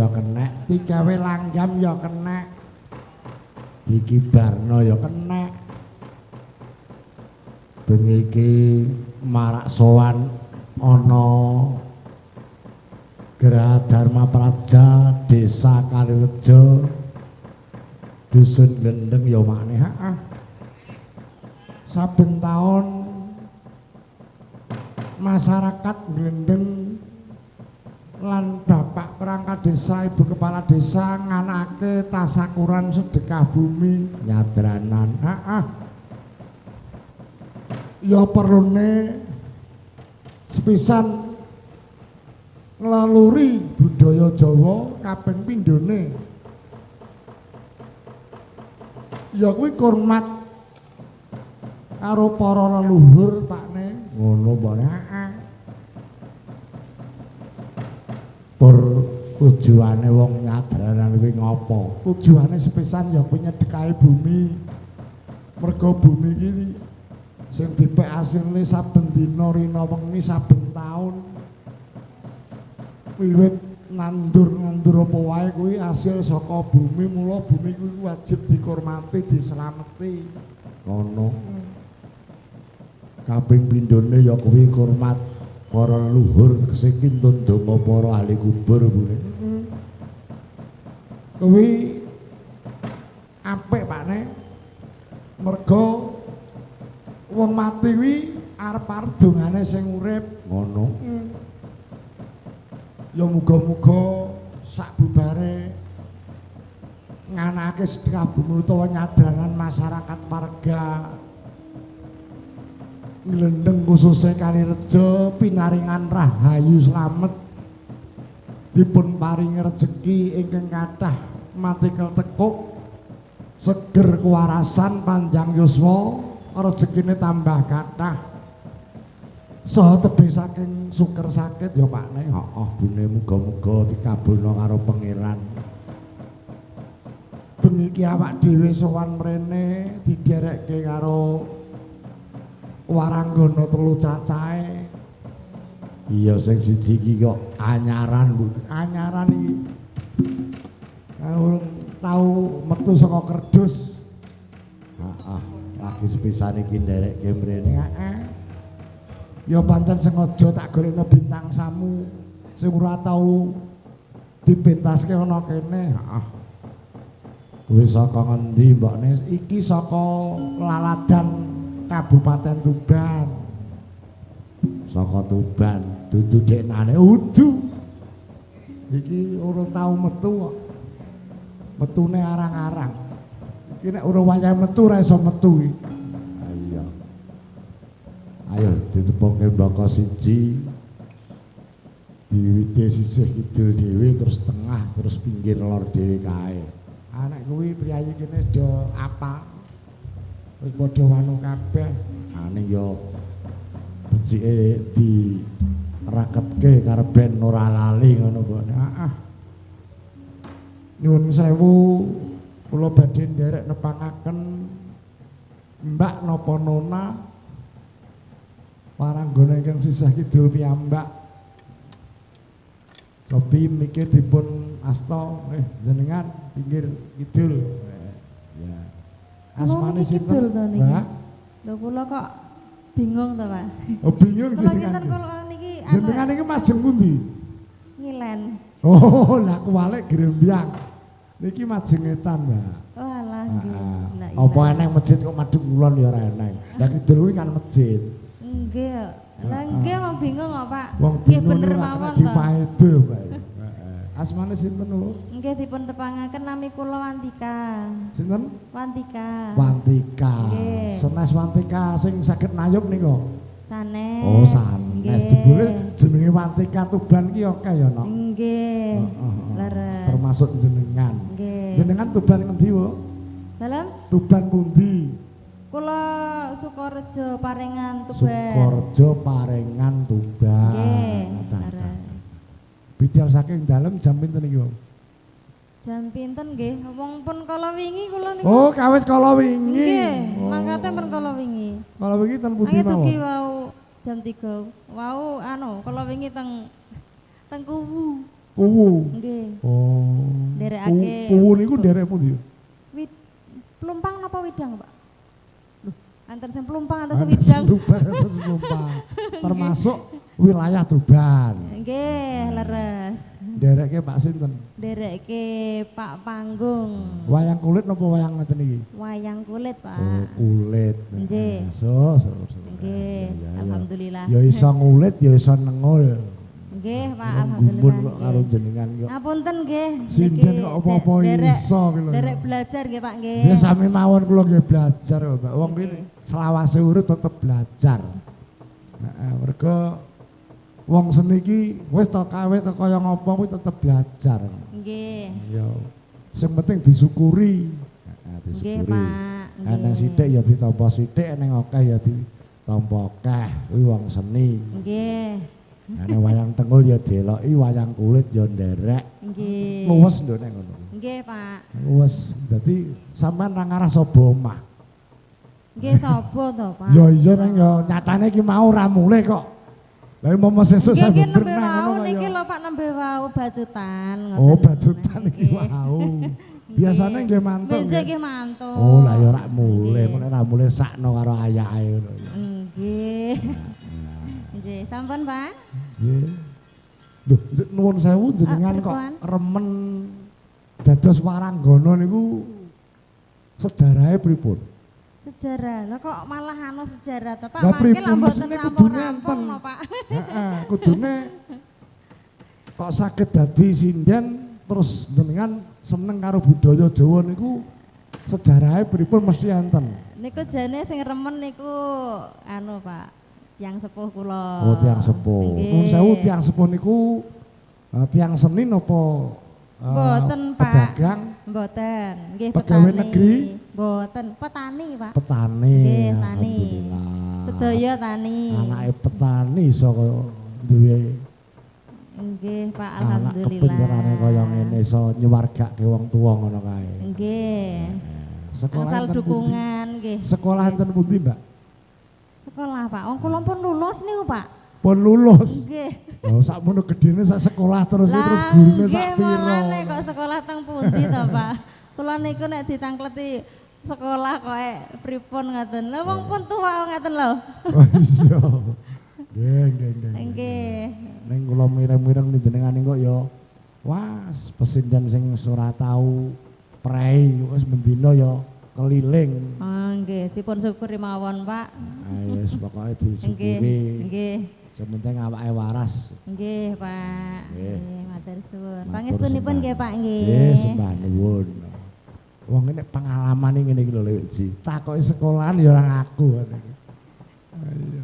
kenek, digawe langgam ya kenek, dikibarno ya kenek. Bengi iki marak sowan ana Geraha Dharma Praja Desa Kalirejo Dusun Glendeng ya makne saben taun masyarakat Glendeng lan Bapak Perangkat Desa, Ibu Kepala Desa nganake tasakuran sedekah bumi nyadranan. Ya perlune sepisan nglaluri budaya Jawa kaping pindhone. Ya kuwi hormat karo para leluhur Pakne. Ngono mbone. Pur tujuane wong nyadranan kuwi ngopo? Tujuane sepisan ya kuwi nyedekahi bumi. Mergo bumi iki sing dipek asile saben dina rina wengi saben taun. Wiwit nandur-nandur apa wae kuwi asil saka bumi, mula bumi kuwi wajib dihormati, dislameti. Ngono. Kaping pindhone ya kuwi hormat para leluhur tegese kintun donga para ahli kubur kuwi. Kuwi apik Pakne. Mergo wong mati kuwi arep-arep dongane sing urip. Ngono. Ya muga-muga sakbubare nganake sedekah bumi utawa nyadrangan masyarakat warga Glendeng khususnya Kalirejo pinaringan rahayu slamet dipun paringi rejeki ingkang kathah matikel tekuk seger kewarasan panjang yuswa rezekine tambah kathah saha tebih saking suker sakit ya Pakne. Bune muga-muga dikabulno karo pangeran. Bengi iki awak dhewe sowan mrene diderekke karo waranggana telu cacahe. Iya sing siji iki kok anyaran, Bu. Anyaran iki. Urung tau metu saka kerdus. Lagi sepisan iki nderekke mrene. Ya pancen sengaja tak golekno bintang tamu sing ora tau dipentaske ana kene. Kuwi saka ngendi mbokne? Iki saka Laladan Kabupaten Tuban. Saka Tuban, dudu deknane udu. Iki urung tau metu kok. Metune arang-arang. Iki nek urung wayahe metu ora iso metu iki. Ayo ditepokke mbaka siji diwiwiti sisih kidul dhewe terus tengah terus pinggir lor dhewe kae. Anak kuwi priyayi kene do apa wis padha wanu kabeh. Ning yo becike diraketke karben ora lali ngono mbone. Nyuwun sewu kula badhe nderek nepangaken Mbak napa Nona waranggana ingkang sisah kidul piyambak. Cobi mikir dipun asta jenengan pinggir kidul. Ya. Asmane sinten, Mbak? Lho kula kok bingung to, Pak. Oh, bingung jenengan. Kula niki jenengan iki majeng pundi? Ngilen. Oh, lah kuwalik Grembyang. Niki majeng Etan, Mbak. Oh, alah nggih. Apa eneng masjid kok madhep kulon ya ora eneng. Lah kidul kuwi kan masjid. Nggih. Lah nggih mau bingung kok, Pak. Nggih bener mawon to. Dipaedo, Pak. Asmane sinten, Bu? Nggih dipun tepangaken nami kula Wantika. Sinten? Wantika. Wantika. Nggih. Senes Wantika sing saged nayup nika. Sanes. Oh, sanes. Jebule jenenge Wantika Tuban ki akeh ya, Nok? Nggih. Leres. Termasuk jenengan. Nggih. Jenengan Tuban ngendi, Bu? Dalem? Tuban pundi? Kula Sukorejo Parengan Tuban. Sukorejo Parengan Tuban. Nggih. Leres. Bidal saking dalem jam pinten iki, Bu? Jam pinten nggih? Wong pun kala wingi kula niku. Oh, kawit kala wingi. Nggih, mangkate pun kala wingi. Kala wingi ten pundi mawon? Nggih wau jam 3. Wau kala wingi teng Kuwu. Kuwu. Nggih. Oh. Nderekake. Kuwu niku nderek pundi? Wit Plumpang napa Widang, Pak? Loh, anten sing Plumpang anten sing Widang. Plumpang. Termasuk wilayah Tuban. Nggih, leres. Nderekke Pak sinten? Nderekke Pak Panggung. Wayang kulit napa wayang ngeten iki? Wayang kulit, Pak. Oh, kulit. Nggih. So. Nggih, alhamdulillah. Ya iso ngulit, ya iso nengul. Nggih, Pak, Gumun alhamdulillah. kok karo jenengan kok. Ngapunten nggih. Sinden kok apa-apa iso ki lho. Derek belajar nggih, Pak nggih. Nggih sami mawon kula nggih belajar kok, Mbak. Wong iki selawase urip tetep belajar. Heeh, mergo wong seni iki wis to kawit kaya ngapa kuwi tetep belajar. Nggih. Ya. Sing penting disyukuri. Heeh, Nggih, disyukuri. Pak. Ana sithik ya ditampa sithik, ana akeh ya ditampa akeh. Kuwi wong seni. Nggih. Nek wayang tengul ya deloki, wayang kulit ya nderek. Nggih. Luwes lho nek ngono. Nggih, Pak. Luwes. Dadi sampean nang arah sapa omah? Nggih, sapa to, Pak? Ya iya nang ya nyatane iki mau ra mulih kok. Lah momo sesuk saya Nggih, bener nembe nang wau ngono niki kaya. lho, Pak, nembe wau bajutan ngoten. Oh, bajutan iki Nggih. wau. Biasane nggih mantuk. Benjing nggih mantuk. Oh, lah ya ra mulih, Nggih. nek ra mulih sakno karo ayake ngono. Nggih. Nggih, sampun, Pak. Nggih. Lho, nuwun sewu jenengan kok pripun? remen dados waranggana niku sejarahé pripun? Sejarah. Lah kok malah anu sejarah to, Pak? Lah Mangke pripun lah mboten mesine kudune rampung-rampung enten. lho, Pak. Heeh, kudune kok saged dadi sinden terus jenengan seneng karo budaya Jawa niku sejarahé pripun mesti enten. Niku jane sing remen niku anu, Pak. Yang sepuh kula. Oh, tiyang sepuh. Nuwun sewu tiyang sepuh niku tiyang seni napa Mboten, Pak. pedagang, Mboten. Nggih, pegawai petani. negeri? Mboten, petani, Pak. petani. Nggih, tani. Alhamdulillah. Sedaya tani. Anake petani iso kaya duwe Nggih, Pak, anak alhamdulillah. kepinterane kaya ngene iso nyuwargake wong tuwa ngono kae. Nggih. Sekolah Angsal enten pundi? dukungan nggih. Sekolah enten pundi, Mbak? Sekolah, Pak. Wong kula pun lulus niku, Pak. Pun lulus. Nggih. Oh, sakmono gedene sak sekolah terus Lah, terus gurune sak nggih, piro. mulane kok sekolah teng pundi to, Pak? Kula niku nek ditangkleti sekolah kok pripun ngoten. Lah wong pun tuwa ngoten lho. Oh iya. Nggih. Nggih. Ning kula mireng-mireng jenengan niku ya wah, pesindan sing ora tau prei wis mendina ya keliling. Oh, nggih, dipun syukuri mawon, Pak. Ayo wis pokoke Nggih. disyukuri. Nggih. Sing penting awake waras. Nggih, Pak. Nggih. Nggih, matur suwun. Matur Pangestunipun sembah. nggih, Pak, nggih. Nggih, sembah nuwun. Wong ini pengalaman ngene iki lho Lek Ji. Takoki sekolahan ya ora ngaku. Ayo.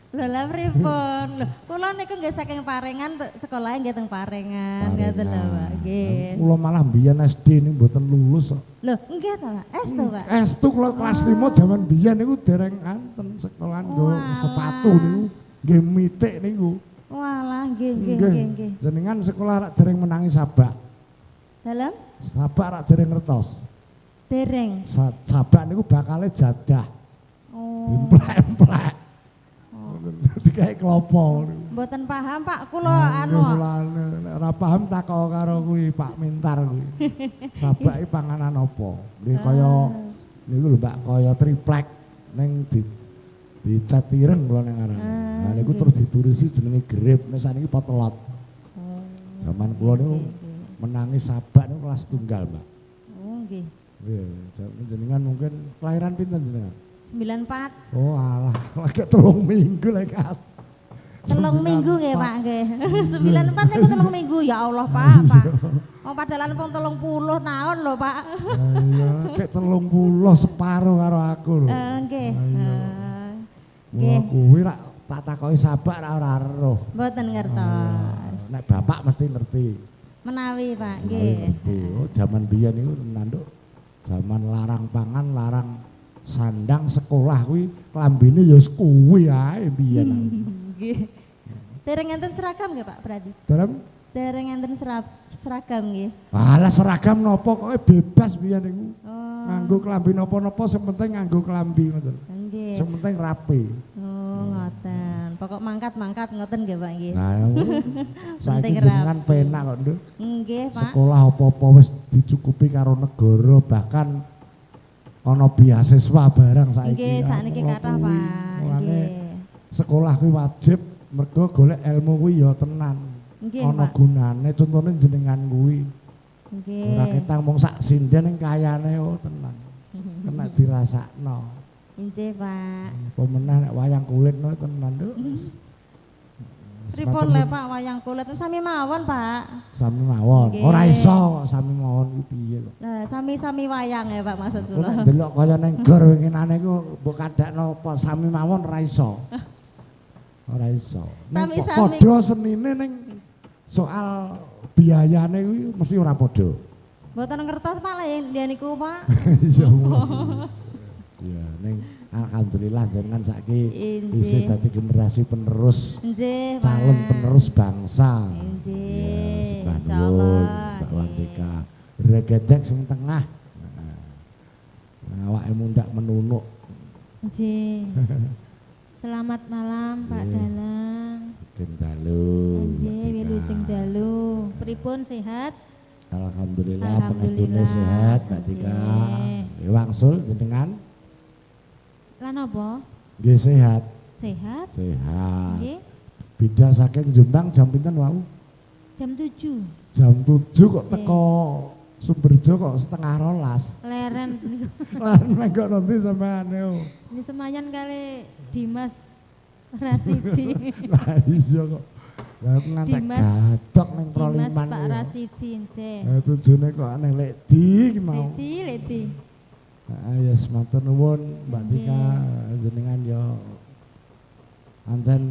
Lho lah pripun? Lho, kula niku nggih saking Parengan sekolahnya nggih teng Parengan ngoten lho, Pak. Nggih. Kula malah mbiyen SD niku mboten lulus kok. Lho, nggih to, Pak. Estu, Pak. S2 kula kelas 5 jaman biyen niku dereng anten sekolahan nggo Walah. sepatu niku nggih mitik niku. Walah, nggih. Jenengan sekolah rak dereng menangi sabak. Dalam Sabak rak dereng ngertos. dereng. Sabak niku bakale jadah. Oh. Dimplek-mplek. Dikae klopo niku. Mboten paham, Pak. Kula anu. Nek ora paham takok karo kuwi Pak Mintar kuwi. Sabak iki panganan apa? Nggih kaya niku lho Mbak kaya triplek ning dicat ireng kula ning aran. Nah niku terus diturusi jenenge grip, nek saniki potelot. Zaman kula niku menangi sabak niku kelas tunggal, Mbak. Oh, nggih. Nggih, jenengan mungkin kelahiran pinten jenengan? 94. Oh alah, lagi 3 minggu lagi kan. 3 minggu nggih, Pak, nggih. 94 niku 3 minggu, ya Allah, Pak. Wong padalan pun 30 tahun lho, Pak. Iya, kayak 30 separuh karo aku lho. Nggih. Wah, kuwi rak tak takoki sabak ora eruh. Mboten ngertos. Nek bapak mesti ngerti. Menawi, Pak, Menawi nggih. ngerti. Oh, zaman biyen niku nanduk. Zaman larang pangan, larang sandang sekolah kuwi klambine ya kuwi ae biyen. Nggih. Dereng enten seragam nggih, Pak Pradi? Dalam Dereng enten seragam nggih. alah seragam napa kok bebas biyen niku. Oh, Nganggo klambi napa-napa sing penting nganggo klambi ngoten. nggih. Sing penting rapi. Oh, ngoten. pokok mangkat-mangkat ngoten nggih Pak nggih. Nah, saiki Penting jenengan rapi. penak kok, Nduk. Nggih Pak. Sekolah apa-apa wis dicukupi karo negara, bahkan ana beasiswa barang saiki. Nggih, sakniki kathah Pak. Mulane Nggih. sekolah kuwi wajib mergo golek ilmu kuwi ya tenan. Nggih Ana Pak. gunane contone jenengan kuwi. Nggih. Ora ketang mung sak sinden ning kayane oh tenan. Kena dirasakno. Nggih Pak. Pemenah nek wayang kulit no tenan Nduk. Pripun le Pak wayang kulit sami mawon Pak. Sami mawon. Nggih. Ora iso kok sami mawon kuwi piye kok. Lah sami-sami wayang ya Pak maksud Aku nek kula. ndelok kaya ning gor winginane ku mbok kadakno apa sami mawon ora iso. Ora iso. Sami-sami. Padha senine ning soal biayane kuwi mesti ora padha. Mboten ngertos Pak lha niku Pak. Insyaallah. Ya ning alhamdulillah jenengan saiki Injih. isih dadi generasi penerus Nggih Pak. calon penerus bangsa. Nggih. Ya, sembah nuwun Insyaallah. Mbak Wantika. Regedek sing tengah. Nah, awake mundak menunuk. Nggih. Selamat malam Pak Nggih. Dalang. Sugeng dalu. Nggih, Mbak wilujeng Tika. dalu. Pripun sehat? Alhamdulillah pengestune Alhamdulillah. sehat Mbak Tika. Nggih. Ya, wangsul jenengan Lan apa? nggih sehat. Sehat? Sehat. Nggih. Bidal saking Jombang jam pinten wau? Jam 7. Jam 7 kok Nggih. teko Sumberjo kok setengah rolas. Leren. Lan mengko nanti sampean yo. Ini semayan kali Dimas Rasidi. Lah iya kok. Lah ngantek Dimas- gadok ning Dimas Proliman. Pak yo. Rasidi nggih. Tujune kok aneh lek di iki mau. Leti. Ya sematur nuwun Mbak Nggih. Tika jenengan yo ancen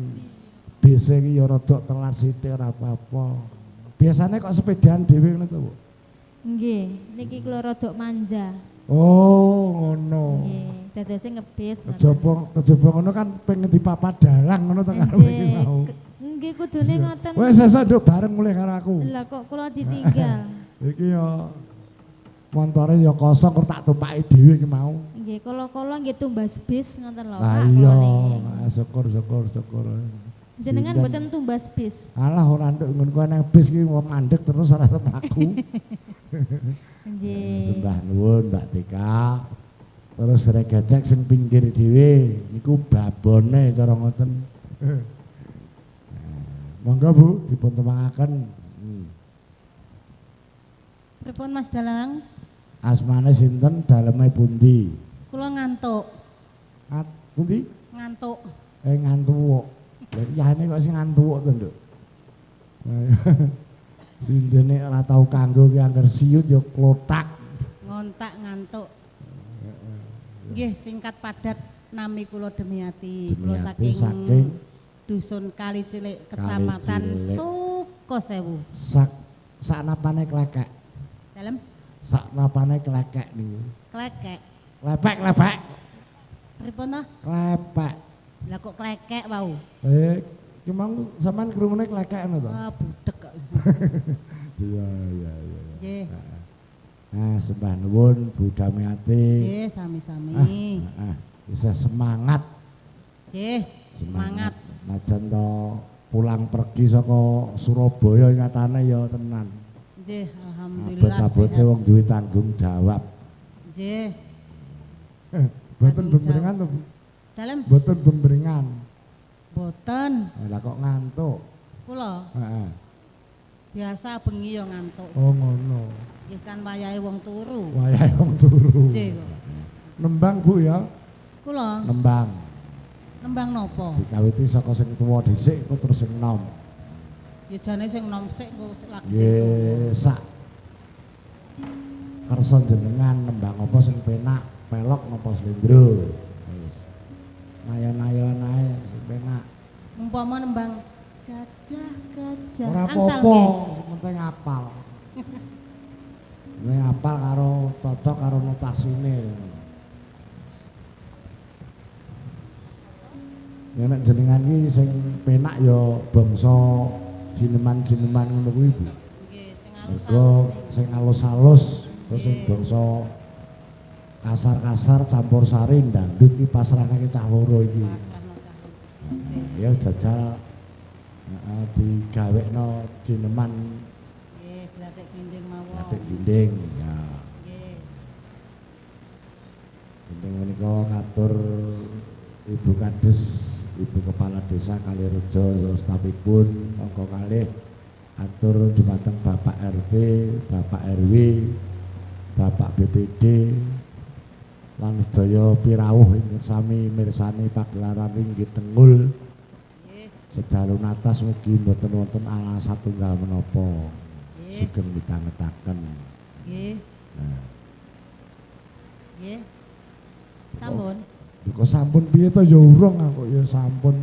BC iki yo rada telat sithik ora apa-apa. Biasanya kok sepedaan dhewe ngono to, Bu? Nggih, niki kula rada manja. Oh, ngono. Nggih, dadose ngebis. Kejaba ngono kan pengen dipapat dalang ngono to karo iki mau. Nggih, kudune ngoten. Wes sesuk nduk bareng mulih karo aku. Lah kok kula ditinggal. Iki yo montore yo kosong kok tak tumpaki dhewe iki mau. Nggih, kala-kala nggih tumbas bis ngoten lho Lah Pak. iya, kula niki. syukur. Jenengan Sinten. mboten tumbas bis. Alah ora nduk ngono kuwi nang bis iki wong mandek terus ora mlaku. Nggih. Sembah nuwun Mbak Tika. Terus regedek sing pinggir dhewe niku babone cara ngoten. Monggo Bu dipun temangaken. Pripun Mas Dalang? Asmane sinten, daleme pundi? Kula ngantuk. Pundi? Ngantuk. Ngantuk. Lah yane kok sing ngantuk to, Nduk. Sindene ora tau kanggo ki angger siut ya klothak. Ngontak ngantuk. Nggih, singkat padat nami kula Demiati. Kula Demiati saking saking dusun Kali Cilik, Kecamatan Cilik. Sukosewu. Sak napane klekek. Dalem Sak napane klekek niku. klekek. Lepek. Pripun to? Klepek. Lah kok klekek wau? Ki mau sampean krungune klekek ngono to? Ah budek kok. Iya. Nggih. Nah, sembah nuwun Bu Damiati. Nggih, sami-sami. Bisa semangat. Nggih, semangat. Najan to pulang pergi saka Surabaya ingatane ya tenan. Nggih, alhamdulillah Abot-abote sehat. wong duwe tanggung jawab. Nggih. Boten Tanggung bemberingan to, Bu? Dalem Boten bemberingan. boten. Lah kok ngantuk? Kula Heeh. biasa bengi yo ngantuk. Oh ngono. Nggih kan wayahe wong turu. Wayahe wong turu. Nggih kok. Nembang Bu ya, Kula nembang. nembang nopo? Dikawiti saka sing tuwa dhisik kok terus sing nom. Ya jane sing nom sik kok lagi sing tuwa. Nggih, sak kersa jenengan nembang apa sing penak, pelok napa slendro. Wis. Nayon-nayon ae sing penak. Umpama nembang gajah. Ora Angsal apa-apa, nggih. sing penting apal. Nek apal karo cocok karo notasine. Ya nek jenengan iki sing penak ya bangsa jineman-jineman ngono kuwi Bu. Nggih, sing Mergo alus-alus. sing alus-alus terus sing Nggih. bangsa kasar-kasar campur sari ndangdut ki pasrahane cah loro iki. Pasrahno cah. Ya jajal digawekno cineman Nggih, glathik ginding mawon. Adik Ginding ya. Nggih. Ginding menika katur Ibu Kades, Ibu Kepala Desa Kalirejo stafipun angka kalih atur dumateng Bapak RT, Bapak RW, Bapak BPD lan sedaya pirawuh ingkang sami mirsani pagelaran Ringgit Tenggul. Nggih. Sedalu natas mugi mboten wonten alasan tunggal menapa. Nggih. Sugeng mitangetaken. Nggih. Nah, Nggih. Sampun. kok sampun piye to ya urung aku ya sampun.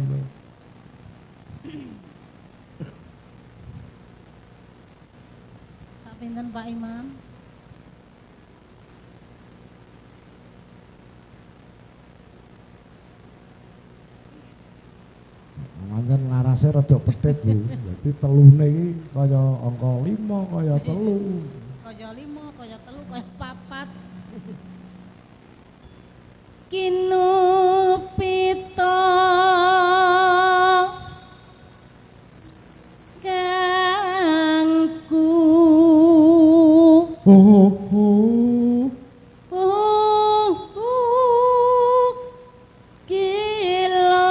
Sapinten Pak Imam? Pancen larase rada pedhet Bu. Dadi telune iki kaya angka 5 kaya 3. Kaya 5, kaya 3, kaya 4. Kinupita kangku Oh. Kilo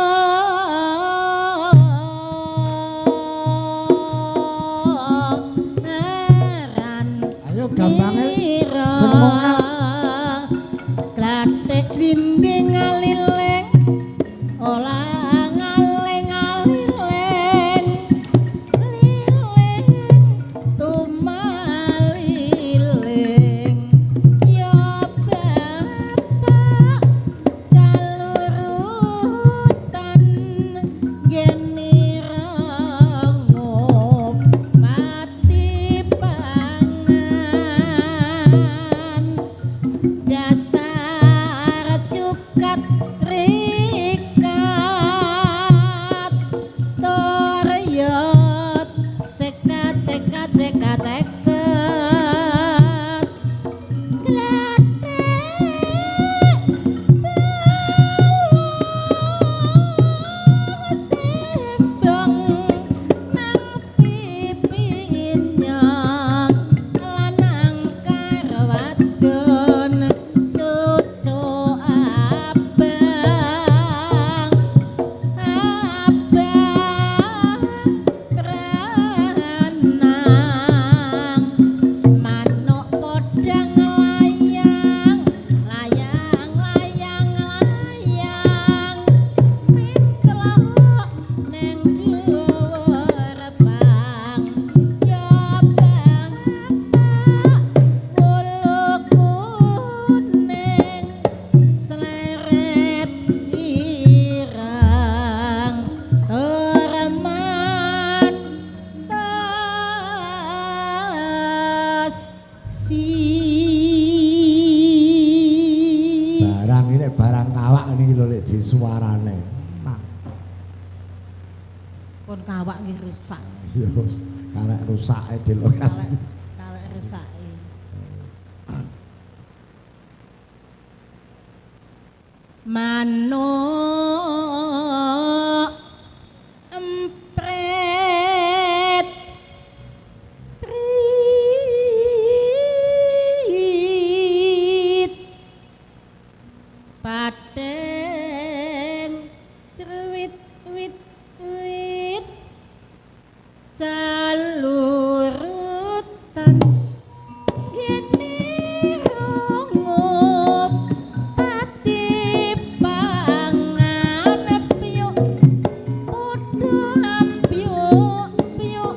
aran Ayo gampange mira sing mongal. glathik grinding ngaliling olah ngaling aliling liling tumaliling ya bapak jalurutan geni rangop mati pangan dasar cukat rikat toryot cekat cekat cekat ceket cimbang nang pipinya lanang karwadon cucu abang beranang manuk podang layang layang layang layang mencelok neng dhuwur bang ya bapak ulu kuning seleret irang terman tas si Barang ini barang kawak niki lho lek ji suarane. Nah, kon kawak nggih rusak yo karek rusake di lokasi. kalek rusake manuk empret prit pateng cerwit wit wit jalurutan geni rongop ati pangan piyuk padha ampyuk piyuk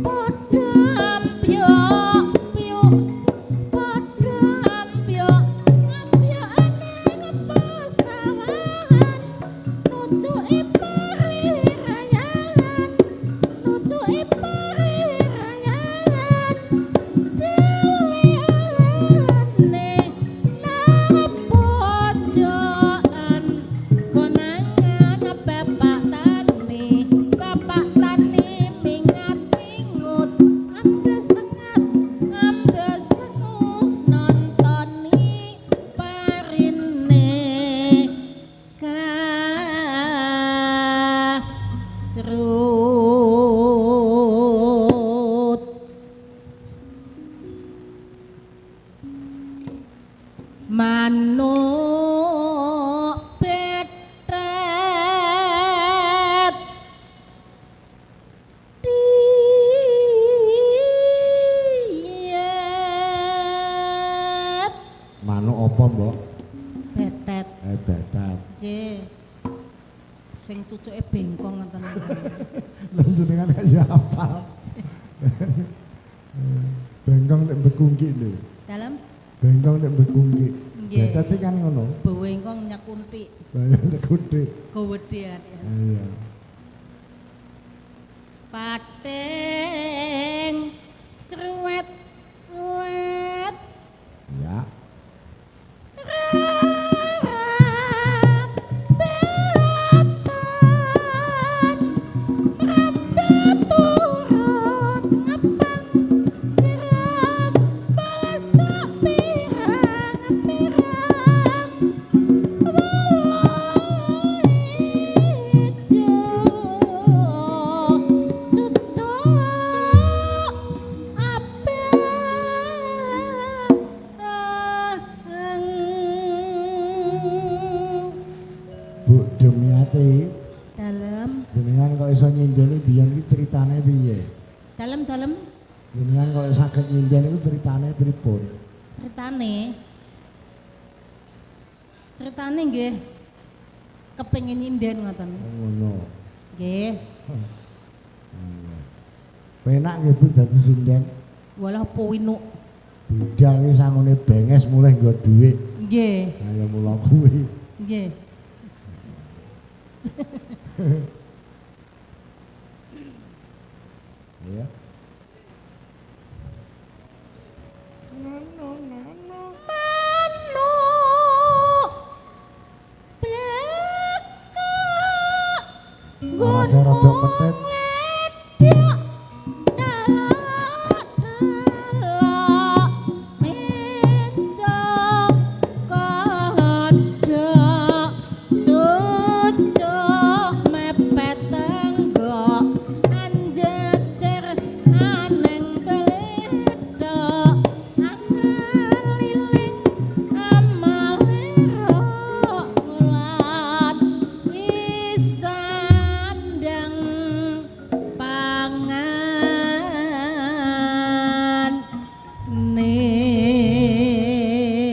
padha ampyuk piyuk padha ampyuk ampyukane ngepasawahan nucuki pari rayangan nucuki pari rayangan deliane nang pojokan konangan bapak tani mingat mingut ambes sengut nontoni parine sing cucuke bengkong ngoten. Lha jenengan gak siapa. Bengkong nek bekungki lho. Dalem Bengkong nek bekungki. Nggih. Dadi kan ngono. bengkong nyakuntik Banyak gede. kewedean. Iya. Pating cerwet wet Ya. Bu Demiati, Dalem, jenengan kok iso nyindeni biyen iki ceritane piye? dalem Jenengan kok saged nyinden iku ceritane pripun? ceritane nggih kepengin nyinden ngoten. Ngono. Nggih, Penak nggih Bu dadi sinden. walah puwinuk. Budal iki sangune benges mulai nggo dhuwit. Nggih, Ayo mula kuwi. nggih. Ya. Arase rada pethet.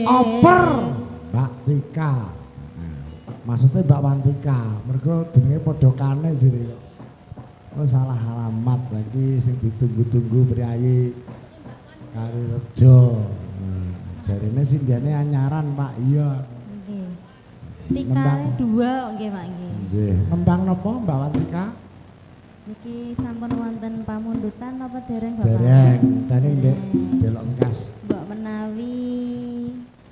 Oper Mbak Tika. Maksudnya Mbak Wantika, mergo jenenge padha kane jere kok. Oh salah alamat lagi sing ditunggu-tunggu priyayi Kari Rejo. Jarine sindene anyaran Pak, iya. Nggih. Tikare 2 nggih Pak nggih. Nggih. Nembang napa Mbak Wantika? Niki sampun wonten pamundutan apa dereng Bapak? Dereng, tadi ndek delok engkas. Mbok menawi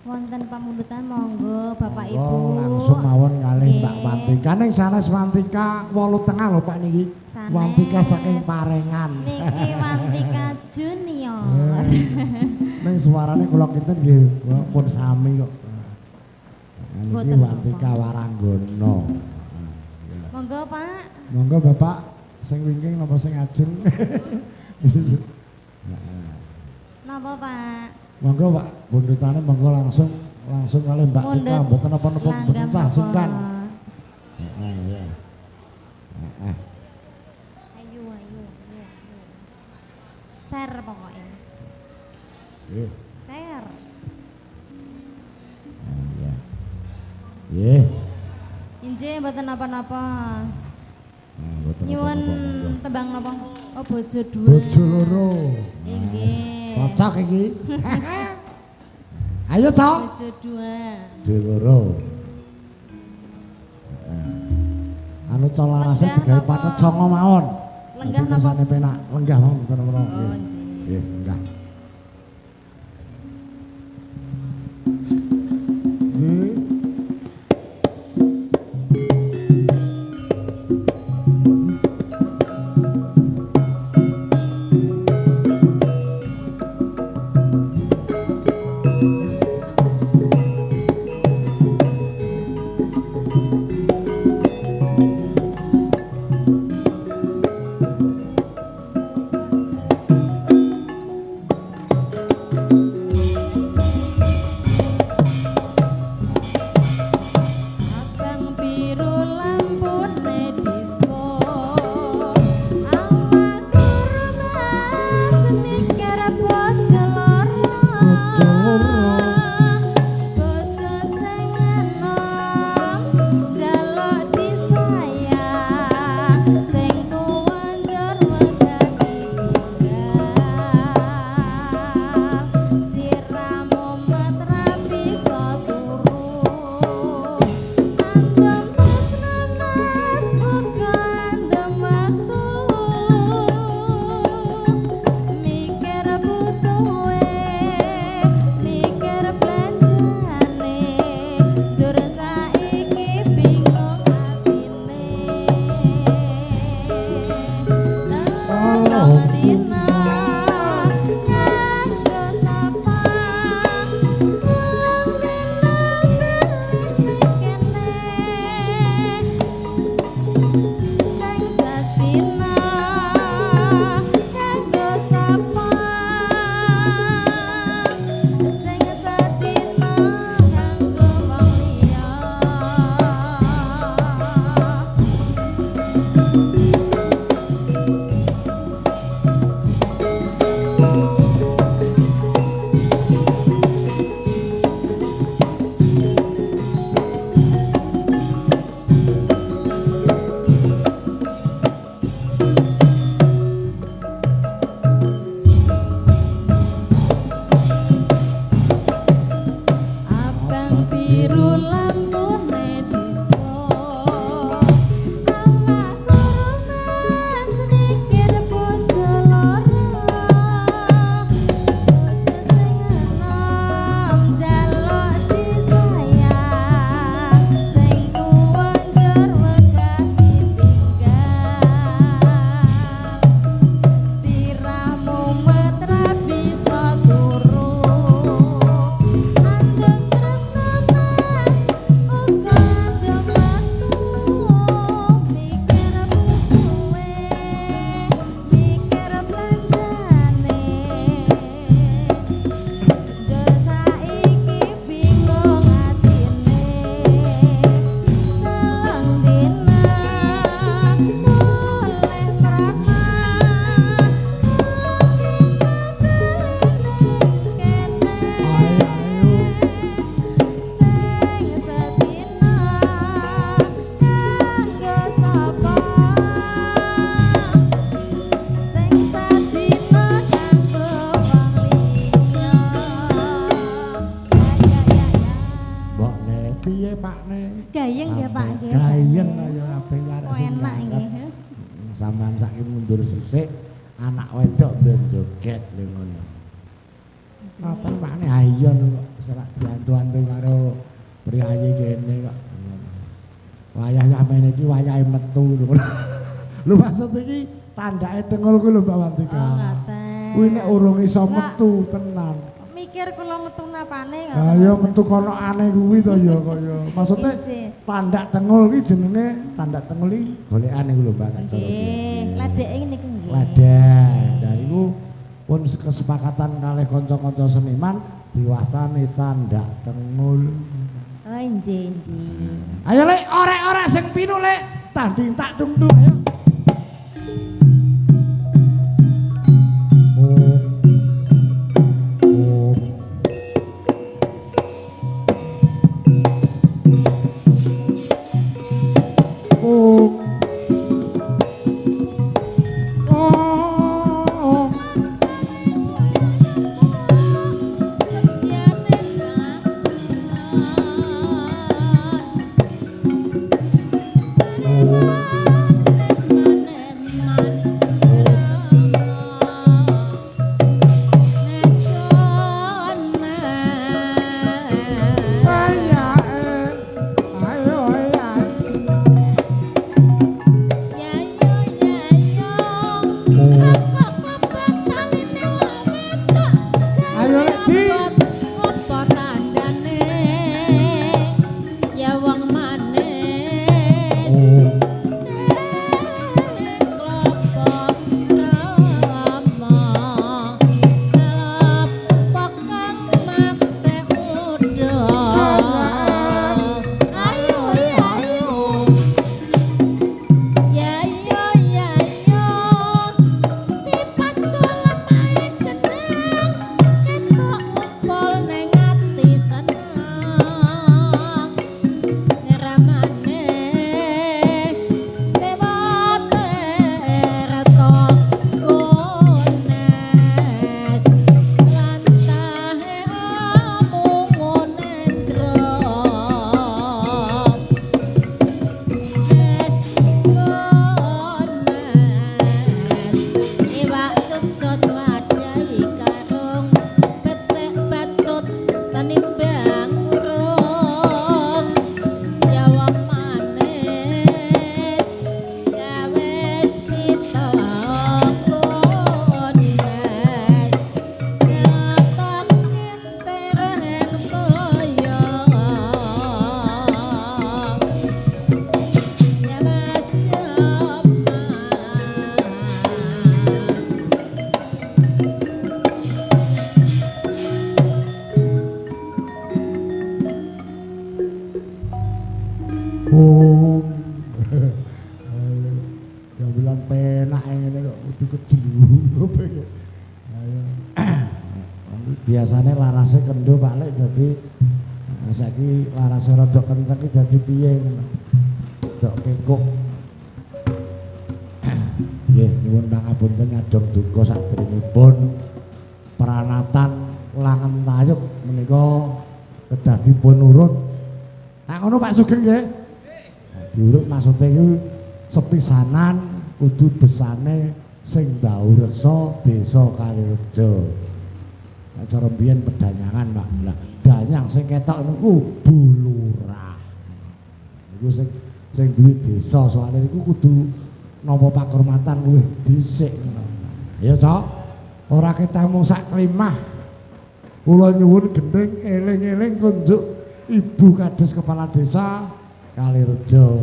wonten pamundutan monggo Bapak Monggo, Ibu. langsung mawon kalih Nggih. Mbak Wantika. Ning sanes Wantika 8.30 lho Pak niki. Sanes. Wantika saking Parengan. Niki Wantika Junior. Ning suarane kula kinten nggih pun sami kok. Nah, niki Mboten Wantika Waranggono. Monggo Pak. Monggo Bapak sing wingking napa sing ajeng. Napa Pak? Monggo Pak, bundutane monggo langsung kali Mbak Tika Mundut mboten napa-napa mboten langgam sah napa? sungkan. Heeh ya. Heeh. Ayo. Share pokoknya. Nggih. Share. Ya. Nggih. Injih mboten napa-napa. Nah, mboten Nyuwun napa-napa, monggo. tembang napa? Oh bojo 2. Bojo loro. Inggih. Cocok iki. Ayo, Cok. Bojo 2. Bojo loro. Anu colarase Lenggah digawe napa? patet songo mawon. Lenggah Dadi napa? tulisane penak. Lenggah mawon mboten napa. Oh, nggih. Nggih, lenggah. Nggih. sampean saiki mundur sisik, anak wedok ben joget lho ngono. Ngoten makne ayon kok serak diantu-antu karo priyayi kene kok. Wayah sampeyan iki wayahe metu lho. Lho maksud iki tandake tengul ku lho Mbak Wantika. Oh, ngaten. Kuwi nek urung iso metu tenan. Mikir kula metu napane kok. Ha ya metu kono aneh kuwi to ya kaya. Maksude tandak tengul iki jenenge tandak tengul iki golekane ku lho Mbak. Nggih, ledeke niku nggih. Ledek. Dari iku pun kesepakatan kalih kanca-kanca seniman diwastani tandak tengul. Oh nggih nggih. Ayo Lek, orek-orek sing pinu Lek, tanding tak dung-dung ayo. Gamelan penak ngene kok kudu kejelup iki. Ayo. Biasane larase kendho Pak Lek dadi saiki larase rada kenceng iki dadi piye ngono. Dok kekuk. Nggih, nyuwun pangapunten nyadong duka sadèrèngipun peranatan Langen Tayub menika kedah dipun urut. Nah ngono Pak Sugeng nggih. Diurut maksude iku sepisanan kudu besane sing mbau reksa desa Kalirejo. Nek cara mbiyen pedanyangan Pak. Lah danyang sing ketok niku bulurah. Niku sing duwe desa soalnya niku kudu nampa pakurmatan luwih dhisik. Ya Cok. Ora ketemu sak klimah. Kula nyuwun gending eling-eling kunjuk Ibu Kades Kepala Desa Kalirejo.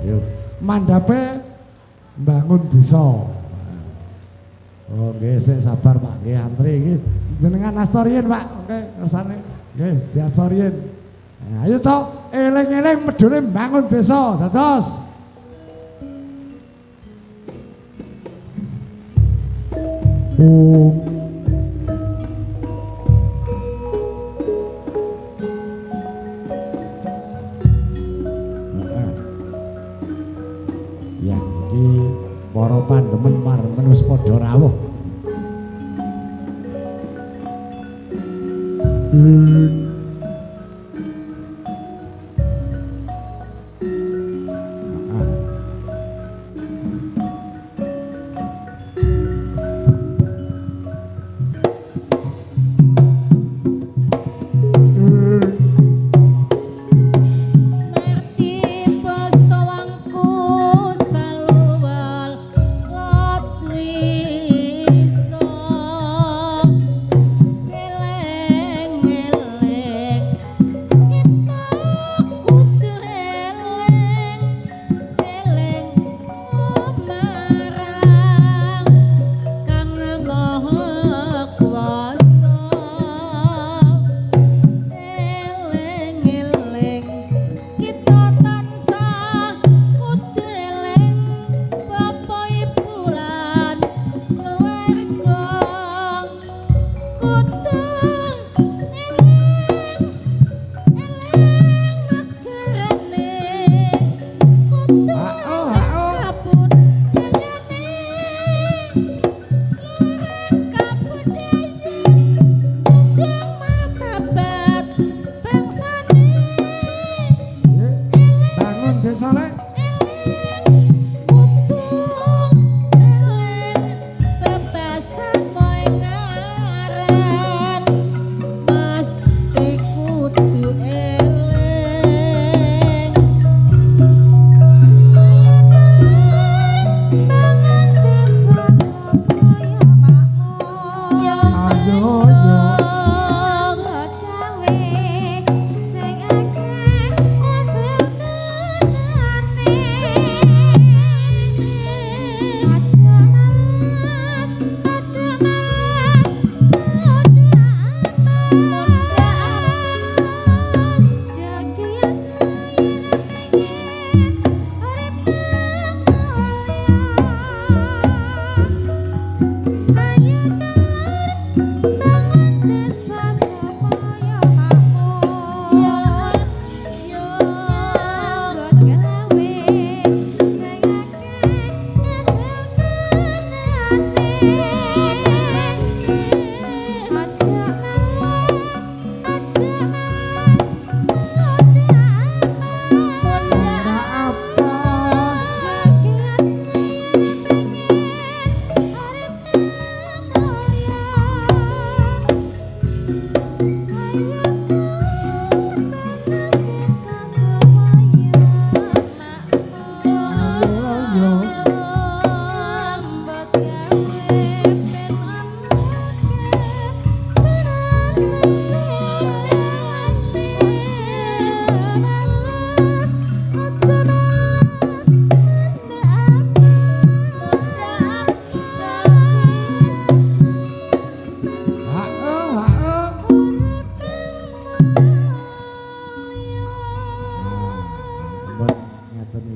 Yuk, mandhape mbangun desa. Oh nggih, sik sabar Pak, nggih antri iki. Jenengan astoriyen Pak, oke kersane. Nggih, diastoriyen. Nah, ayo Cok, eling-eling medhone mbangun desa, dados. Ya, iki para pandemen paremen wis padha rawuh.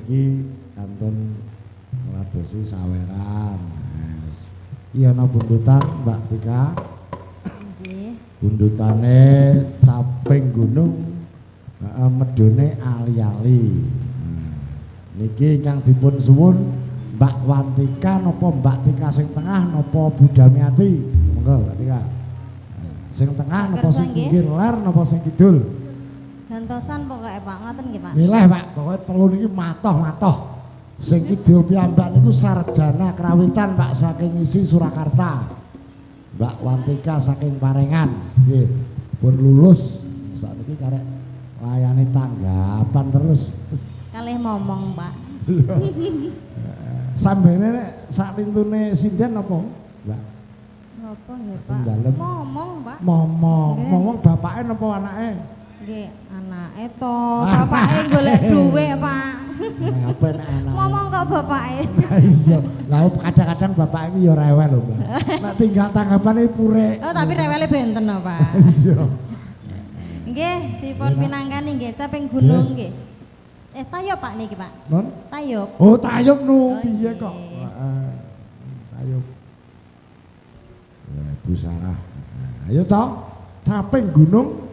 niki kantun ngladosi saweran. Iya ana bundutan Mbak Tika. Nggih. Bundutane caping gunung medune ali-ali. Niki ingkang dipun suwun Mbak Wantika napa Mbak Tika sing tengah napa Budamiati? Monggo Mbak Tika. Sing tengah napa sing pinggir ler napa sing kidul? Gantosan pokoke Pak, ngoten nggih Pak. Milih Pak, pokoke telu niki matoh-matoh. Sing kidul piyambak niku sarjana krawitan Pak saking isi Surakarta. Mbak Wantika saking Parengan. Nggih, pun lulus. Sakniki karek layani tanggapan terus. Kalih momong Pak. Sambene nek sak lintune sinden napa, Mbak? Napa nggih Pak? Dalem. Momong Pak. Momong, Nggih. momong bapake napa anake? Nggih, anake to. Bapake golek dhuwit Pak. Apa nek anake? Momong kok bapake. Iya. Lah kadang-kadang bapak iki ya rewel lho, Mbak. Nek tinggal tanggapane pure. Oh, tapi rewele benten no, Pak. Iya. Nggih, dipun pinangkani nggih caping gunung nggih. Tayub Pak niki Pak. Non? Tayub. Oh, tayub nu Oh, piye iya. kok? Heeh. Tayub. Ya, Bu Sarah. Ayo, Cok. Caping gunung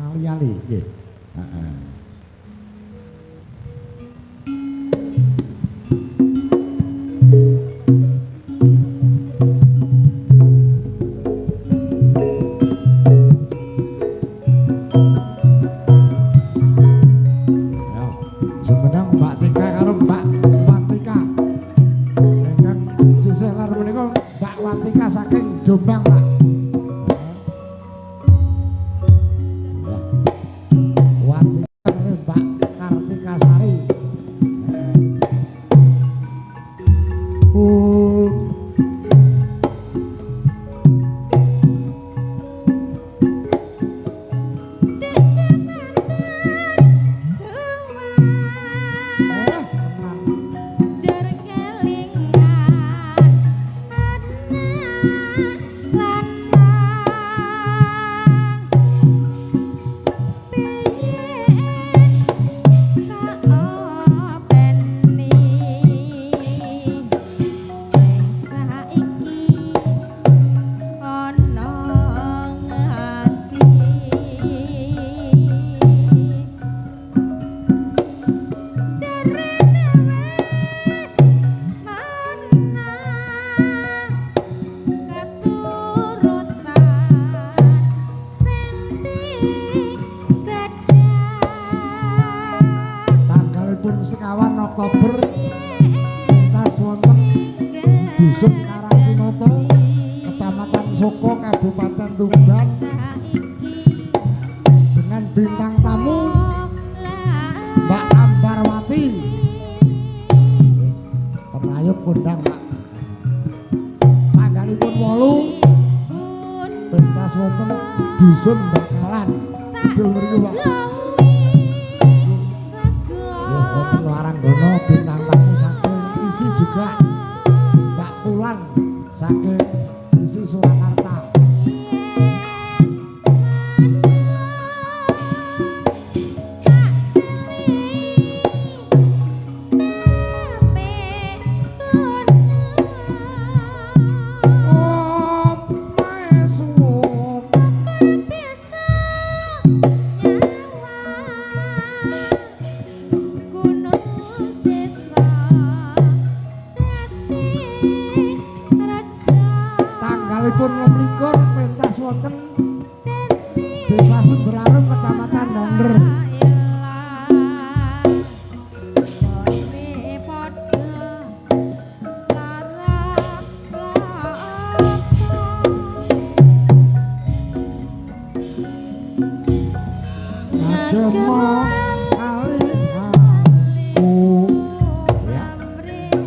ali-ali nggih. Heeh. Jumeneng Mbak Tika karo Mbak Wantika. Ingkang sisih lar menika Mbak Wantika saking Jombang, Pak. Ya. Wantika ini Mbak Kartika Sari. Sekawan Oktober pentas wonten Dusun Karangkinoto, Kecamatan Soko, Kabupaten Tuban, dengan bintang tamu Mbak Ambarwati. Penayub kondang Pak. Tanggalipun 8 pentas wonten Dusun Bakalan. Kidul mriku Pak. Laranggono bintang tamu saking isi juga Mbak Pulan saking isi Surakarta. Tanggalipun 26 pentas wonten Desa Sumberarem, Kecamatan Donder.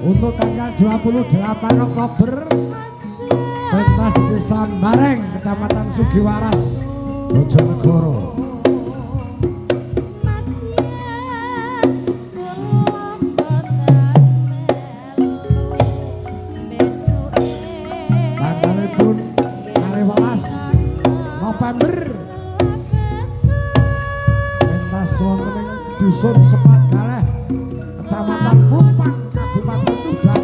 Untuk tanggal 28 Oktober pentas Desa Bareng, Kecamatan Sugiwaras, Bojonegoro. Tanggalipun 12 November pentas wonten ing Dusun Sepat Galeh, Kecamatan Kecamatan Kupang, Kabupaten Tuban.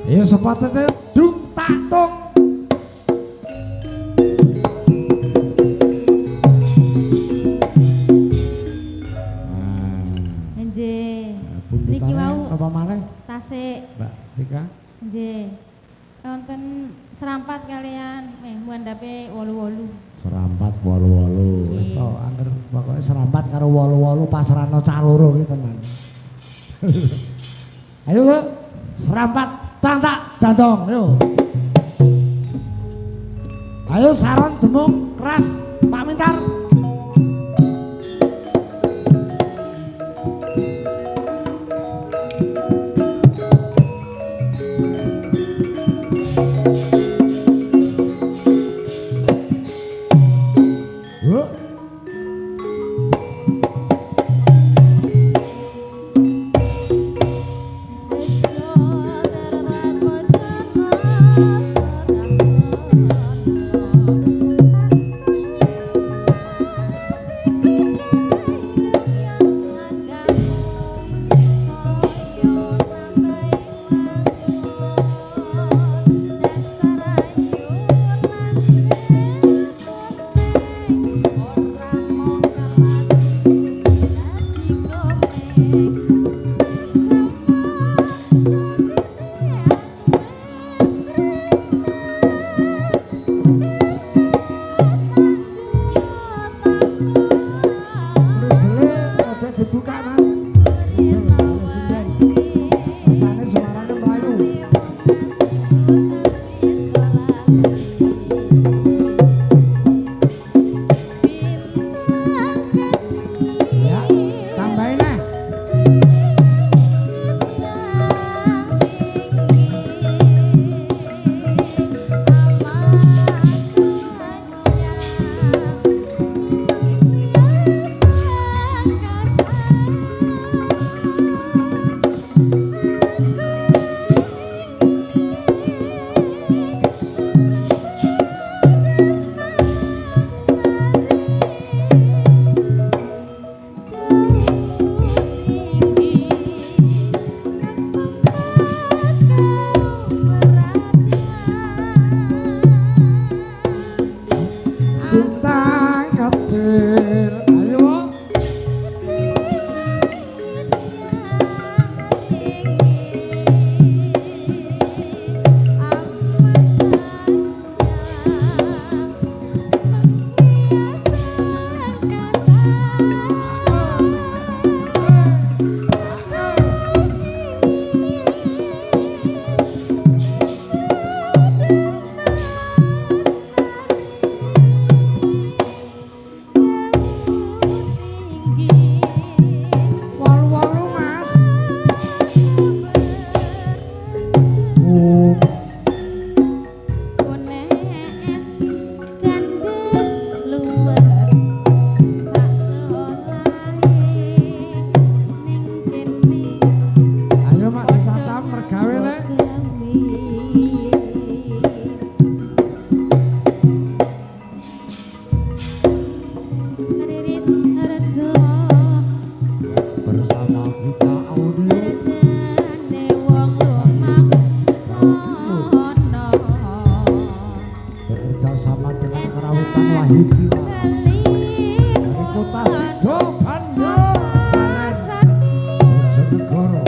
Ya sepatutnya dung tak tung. Nggih. Niki mau apa maneh? tasik. Mbak Rika. Nggih. Wonten serampat kalian muandape 8-8. Serampat 8-8. Wis to angger pokoke serampat karo 8-8 pasrano cah loro ki tenan. Ayo Lho, serampat tantak dandong yo. Ayo saron demung keras Pak Mintar. bersama kita audio Berdane wong lumak sono bekerja sama dengan kerawitan Wahidi Laras dari kota Sido Bandung Bojonegoro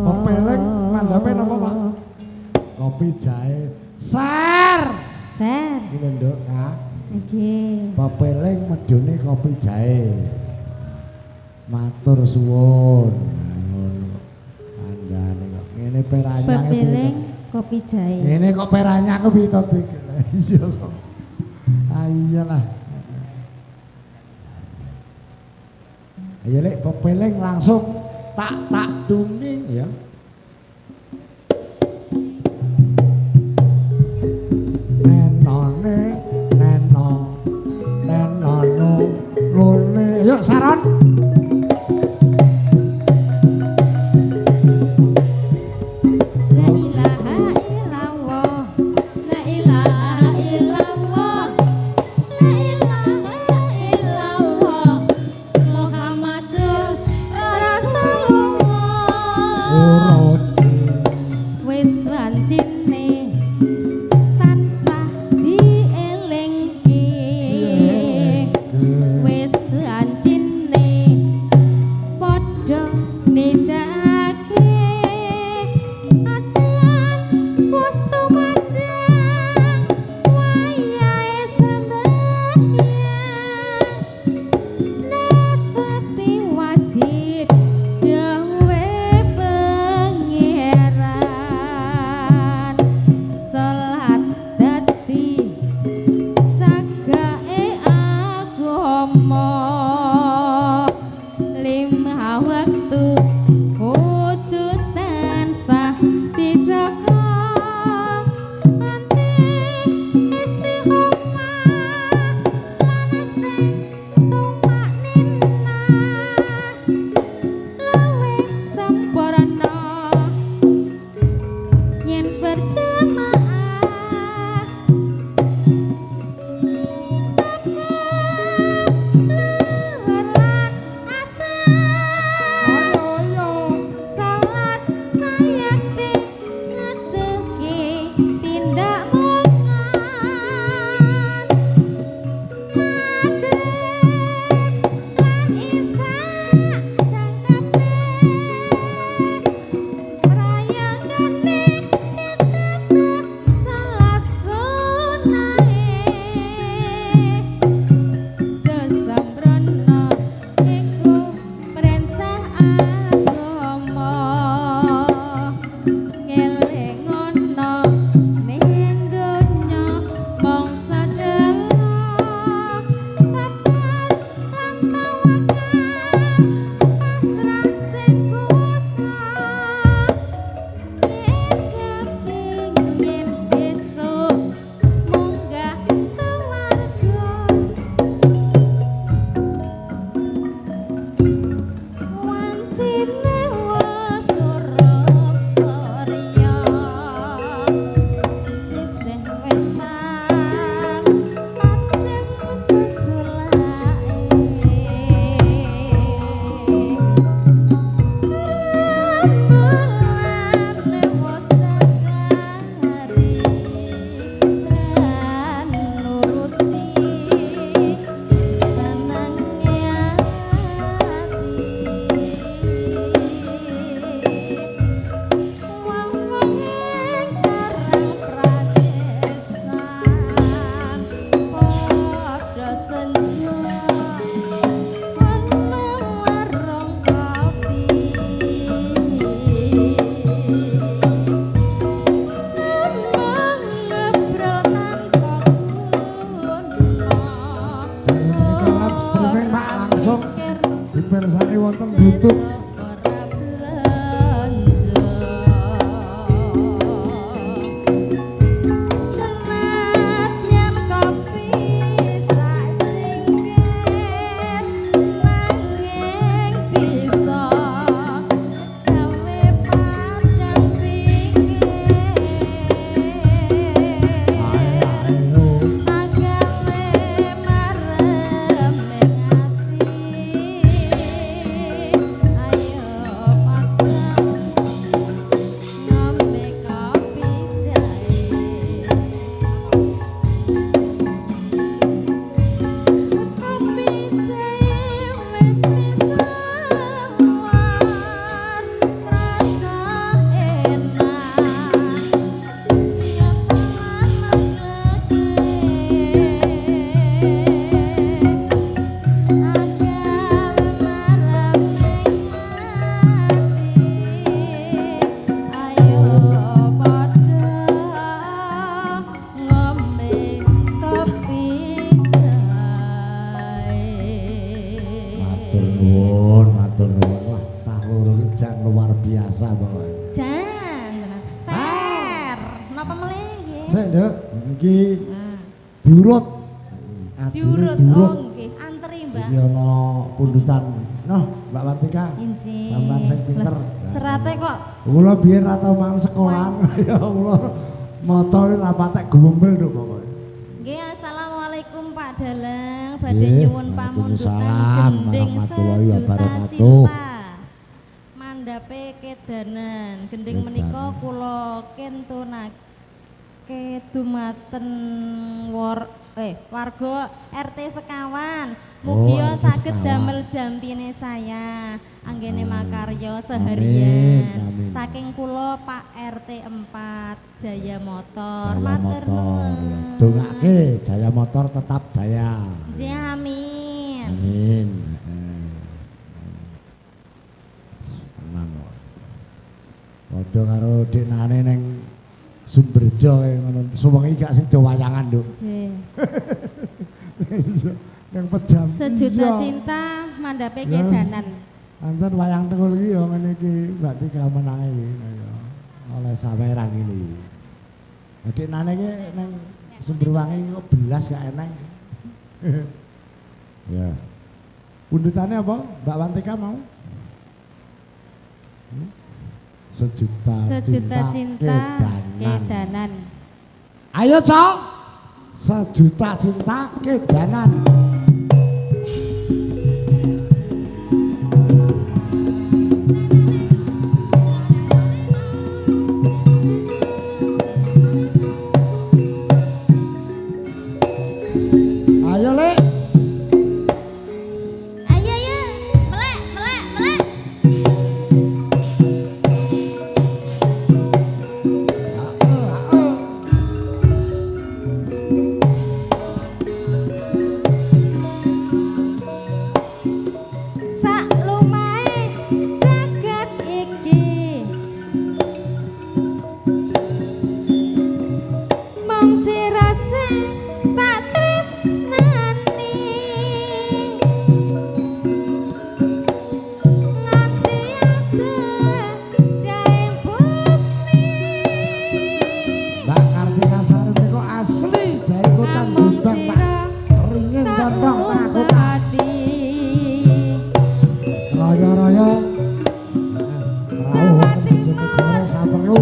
Pepeleng mandhape napa Pak? Kopi jahe ser. Ser. Ini nduk Kak. Nggih. Pepeleng medune kopi jahe. Matur suwun. Ngono. Kandhane kok ngene peranyang. Pepeleng kopi jahe. Ngene kok peranyang ku piye to Dik? Iya kok. Ah iyalah. Ayo Lek pepeleng langsung tak tuning ya. Yuk Saron. La ilaha illallah. La ilaha illallah. La ilaha illallah. Muhammadur Rasulullah. Wis wancine tansah dielingke. Wis wancine tutup. ora belanja. Senadyan kopi sajingkir nanging bisa gawe padang pinggir. Ayo. Agame marem ning ati. Ayo padang ngombe kopi jahe. Kopi jahe wis bisa rasa enak. Ya tangan Matur nuwun. Wah, cah loro iki jan luar biasa pokoknya. Jan, ser, napa melih nggih? Sik, Nduk, iki diurut. Adine Diurut, diurut. oh nggih, antri Mbak. Iki ana pundutan. Noh, Mbak Watika. Injih. Sampeyan sing pinter. Lah, serate kok Kula biyen ra tau mau sekolahan. Ya Allah. Maca ra patek gumbel Nduk pokoke. nggih, assalamualaikum Pak Dalang, badhe Nggih, nyuwun pamundutan waalaikumsalam gending warahmatullahi sejuta wabarakatuh. cinta. Mandhape kedanan, gending Kedanan. menika kula kentunake dumateng warga RT Sekawan. Mugi Oh, RT saged Sekawan. damel jampine saya anggene makarya Amin, seharian. amin. Saking kula Pak RT 4 Jaya Motor. Jaya Matur Motor. nuwun. Dongake Jaya Motor tetap jaya. Nggih, amin. Amin. Senang kok. Padha karo deknane ning Sumberjo kae ngono. Suwengi gak sing do wayangan, Nduk. Nggih. Yang pejam. Sejuta Iya. cinta mandhape Yes. kedanan. Ancen wayang tengul iki ya ngene iki Mbak Tika menange iki ya. Oleh saweran ini. Deknane iki ning Sumberwangi kok belas gak eneng. Ya. Pundutannya apa? Mbak Wantika mau? Sejuta Cinta kedanan. Ayo, Cok. Sejuta cinta kedanan. Ayo, Lek. Ayo ya, melek, melek, melek. Sak lumahe jagat iki mung sirase tak tresnani nganti aku dae bumi Mbak Kartika Sari niku asli dari kota namung Jombang, Pak. sira Ringin tak condong Pak kota. obati Raya-raya. Rawuh wonten Bojonegoro saperlu.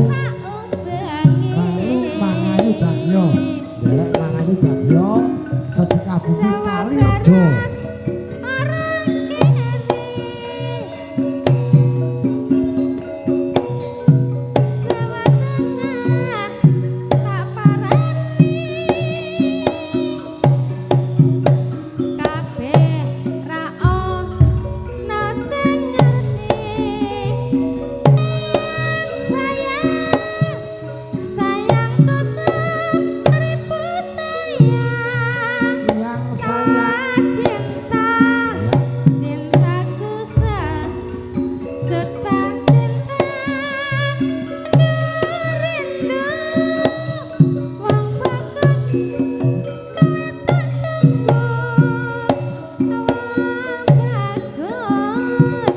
Malu mangayu bagyo. Derek mangayu bagyo sedekah bumi kali rejo. Yang saya Cinta, cintaku sejuta cinta rindu wong bagus kowe tak tunggu wong bagus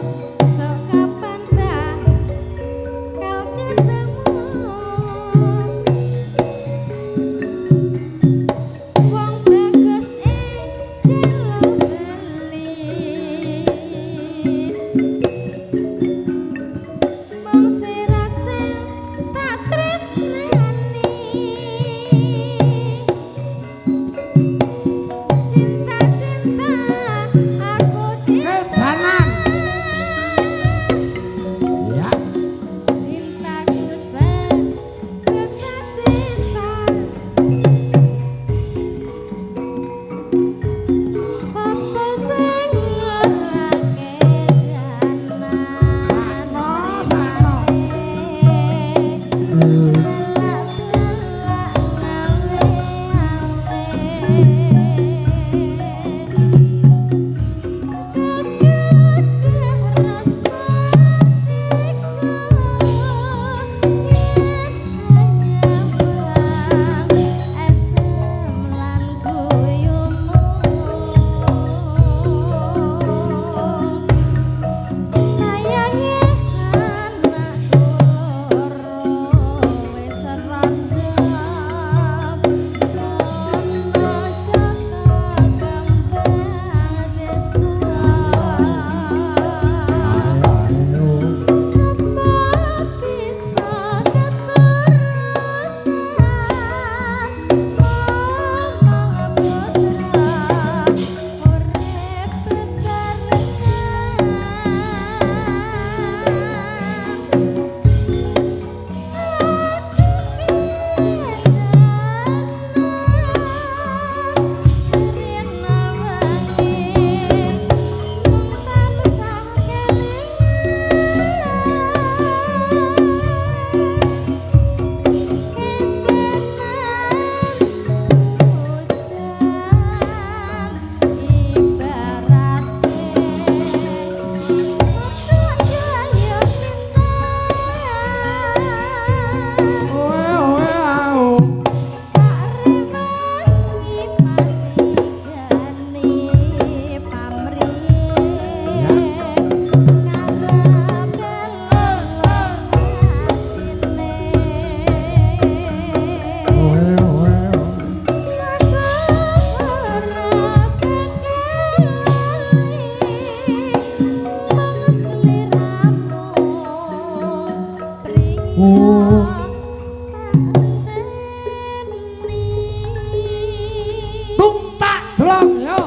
Blok yo.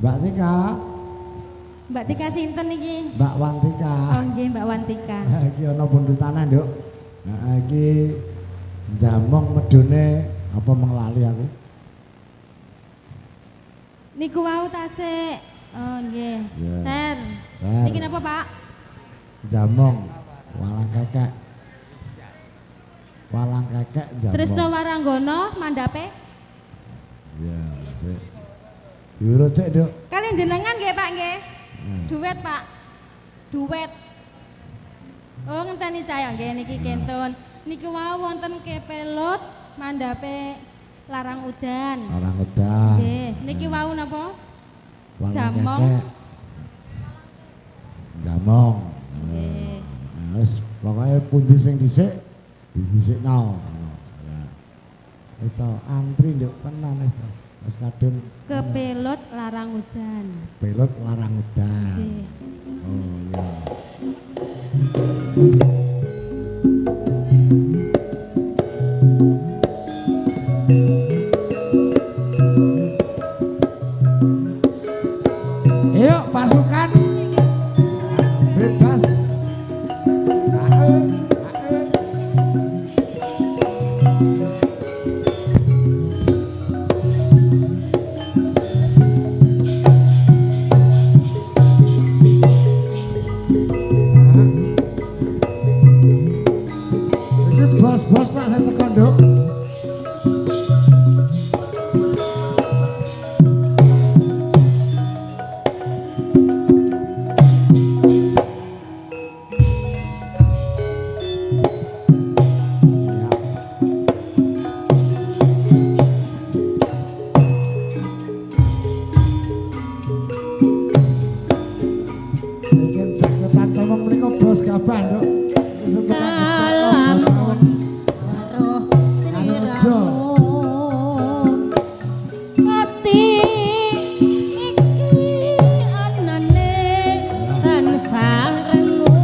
Mbak Tika. Mbak Tika sinten iki? Mbak Wantika. Oh nggih Mbak Wantika. Iki ana bundutanan, Nduk. Heeh iki jamong medune apa menglali aku. Niku wau tasik. Oh nggih. Ya. Ser. Ser. Niki napa, Pak? Jamong walang kekek. Walang kekek jamong. Trisno Waranggono mandape? Ya, sik. Diurut sik, Nduk. Kalian jenengan nggih, Pak nggih? Duet, Pak. Duet. Oh, ngenteni cah nggih niki kentun. Niki wau wonten kepelut mandape larang udan. Orang udah. Nggih, niki wau napa? Walang Jamong. kekek. Jamong. Nggih. Nah, wis pokoke pundi sing dhisik didhisikno. Ya. Wis to antri Nduk tenan wis to. Wis kadung Kepelut larang udan. pelot larang udan. Nggih. Oh iya. Ayo pasukan bebas. Ayo. Iki bos-bos Pak sing teko Nduk. Iki caketan ngomong mriko bos kabah Nduk. Kalamun karo sliramu ati iki anane tansah rengu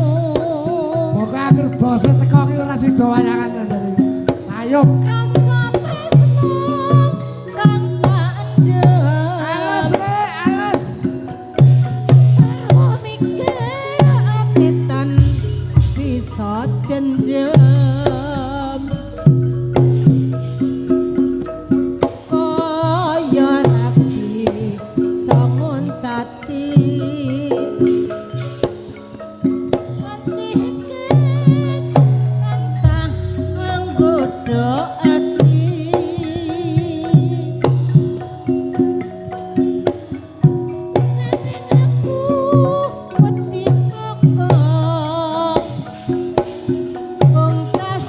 Pokoke akhir bose teko ki ora sida wayangan dari. Ayo. rasa tresno kang mandheng Alus rek, alus. sarwa mikir ati tan bisa jenjem kaya rapi sangun cati ati iki tansah nggodha ati aku wedi kok wong tas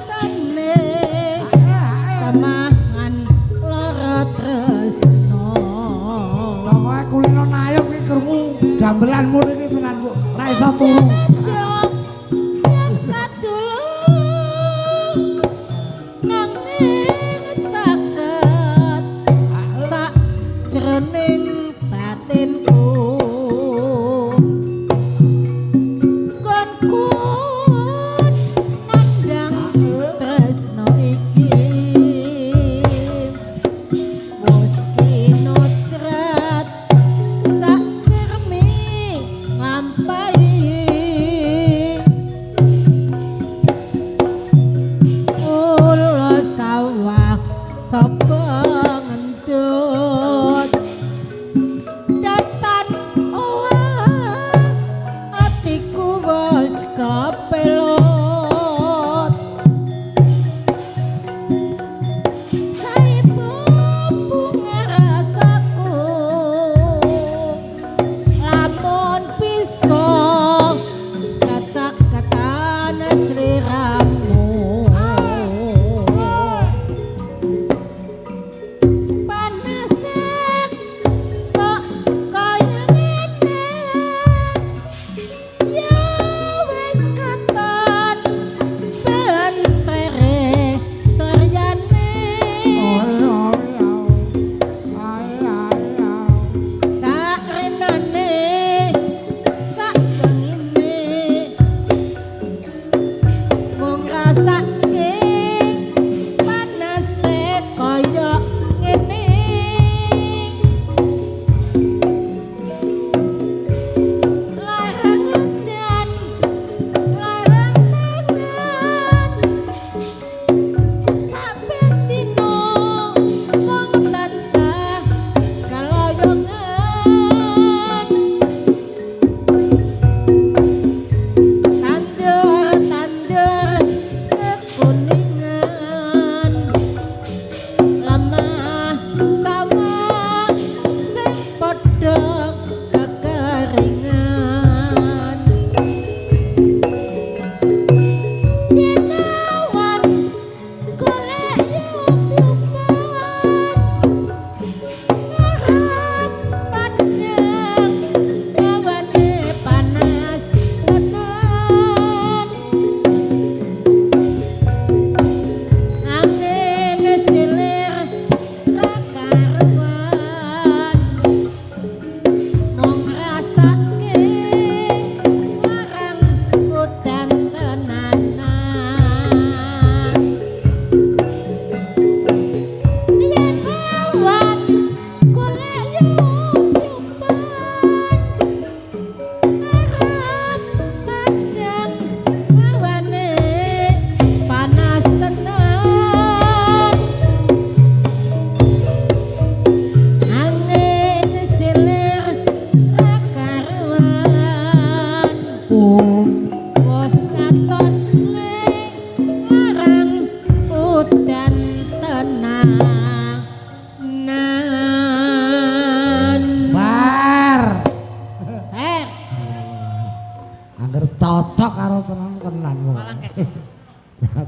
karo tenan kok. Walang kekek.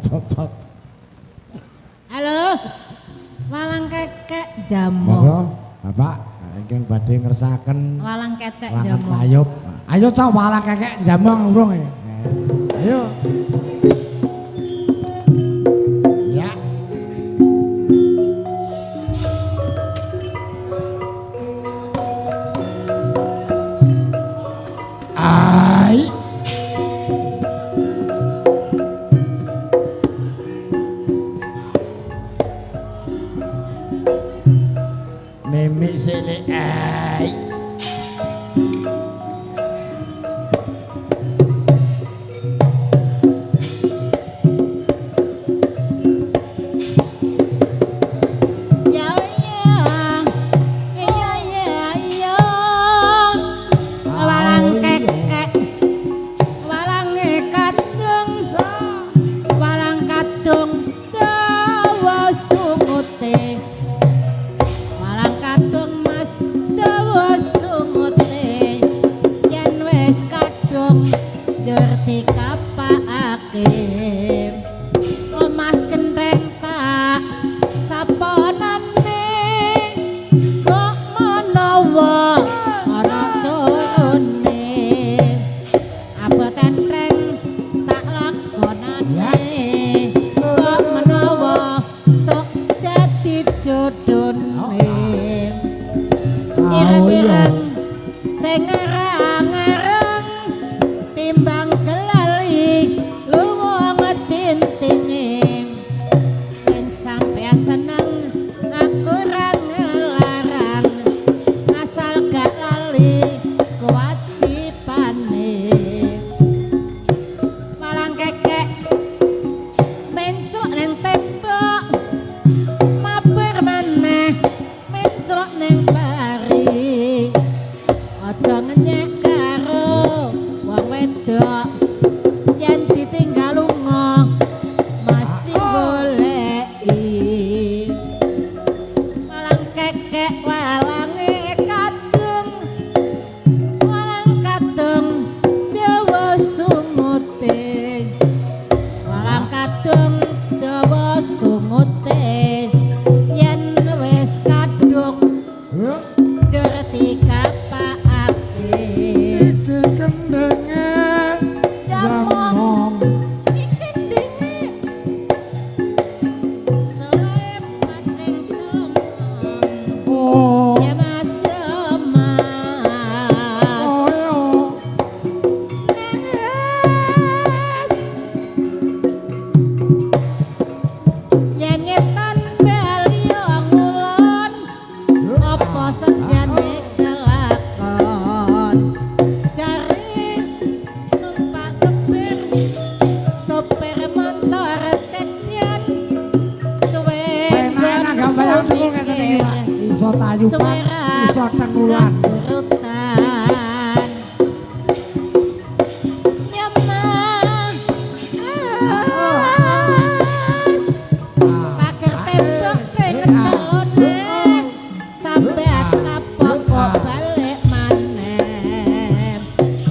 Cocok. Halo. Walang kekek jamu. Monggo, Bapak, ingkang badhe ngersaken Walang kecek langet jamu. layup. Ayo cok walang kekek jamong urung ya. Ayo. Ya. Ai. Mimik sini ai. Ya ya. Ya ya ya. Walang kekek. Walang kadung. Walang kadung dawa sungute. Walang kadung mas dawa sungute. Yen wis kadung ngerti kapake. Omah kendheng tak saponane kok menawa ana corone aboten treng tak lakonane kok menawa sok dadi jodone ireng-ireng sing ngarang-ngarang timbang kelali luwung tintine yen sampean seneng aku ra ngelarang asal gak lali kewajibane malang kekek menclok ning tembok mabar maneh menclok ning pari aja ngenyek karo wong wedok yen ditinggal lunga mesti goleki walang kekek walange kadung dawa sumute walang kadung dawa sumute yen wis kadung Yuk. ngerti kapake Iki kendenge jamong. Oh. Oh yo. Enak-enak gambaran dulu ngeten iki, Pak. Iso tayuban, iso tengulan. Pager tembok ngecelone sampean kapok kok balik maneh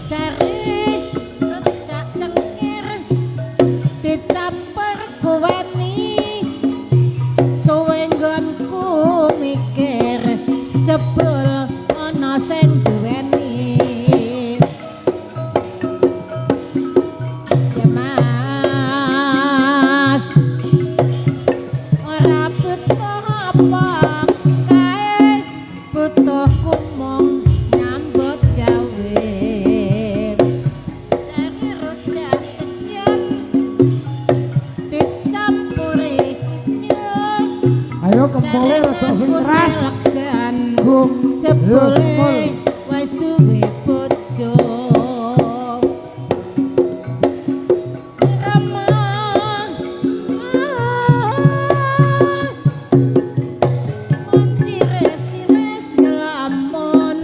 cari rujak cengkir dicampur kuweni suwe nggonku mikir jebul ana sing duweni ya mas ora butuh apa kae butuh kumong nyambut gawe dari rujak tekian dicampuri nyur Ayo kempole rada sing keras. Gum. Yo, jebule kempol. wis duwe bojo Rama mentire sinis ngelamun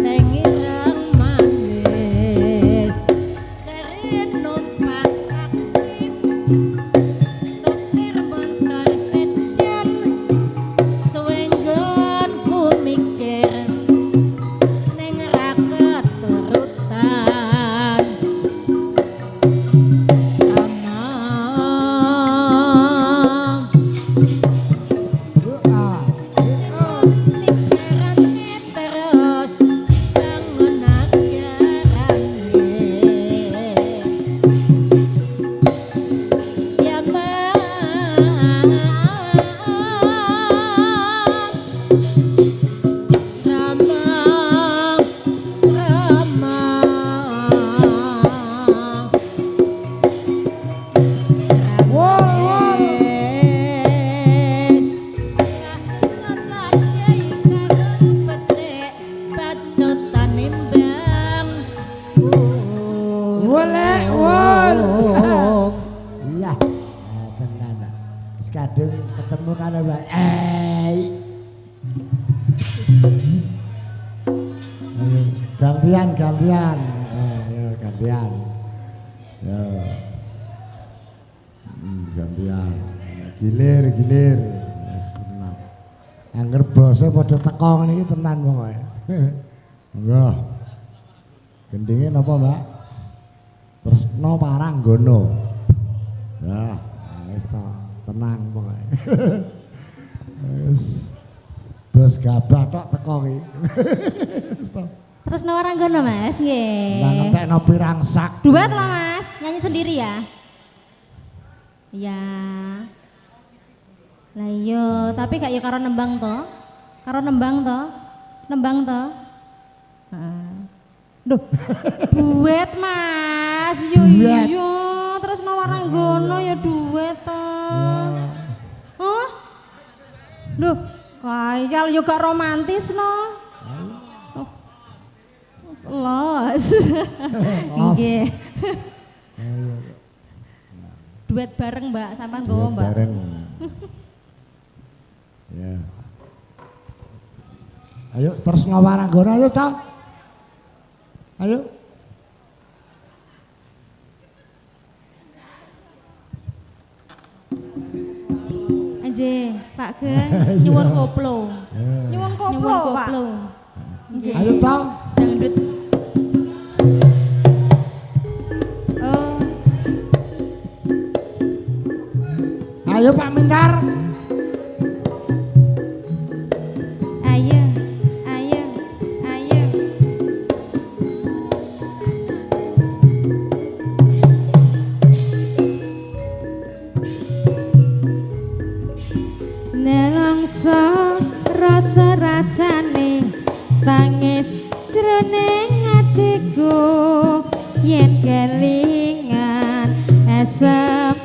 sing ireng manis dari numpak taksi sopir motor sedan suwenggon ku mikir ning ra keturutan Iya. Tenan. Wis kadung ketemu karo Mbak. Gantian. Ayo gantian. Yo. Gantian. Gilir. Wis tenang. Angger basa padha teko ngene iki tenan pokoke. Monggo. Gendinge napa, Mbak? Tresno Paranggono. Ya, wis ta, tenang pokoke. Wis bos gabah tok teko iki. Wis ta. Terus Waranggono Mas, nggih. Lah ngentekno pirang sak. Duet lah Mas, nyanyi sendiri ya. Iya. Lah iya, tapi gak ya karo nembang to? Karo nembang to? Nembang to? Heeh. Duh. Duet Mas. Yo iya. Terus Waranggono ya duet to. Hah? Duh, kayal yo gak romantis no. Los. Nggih. Duet bareng Mbak, sampean nggowo Mbak. Bareng. Ya. Ayo terus Waranggono ayo, Cak. Ayo. Anje, Pak Gen, nyuwun koplo. Nyuwun koplo, Pak. Nggih. Ayo, Cak. Dangdut. Oh, Ayo Pak Mintar. ayo. Nelongso rasa-rasane tangis jroning atiku yen kelingan asap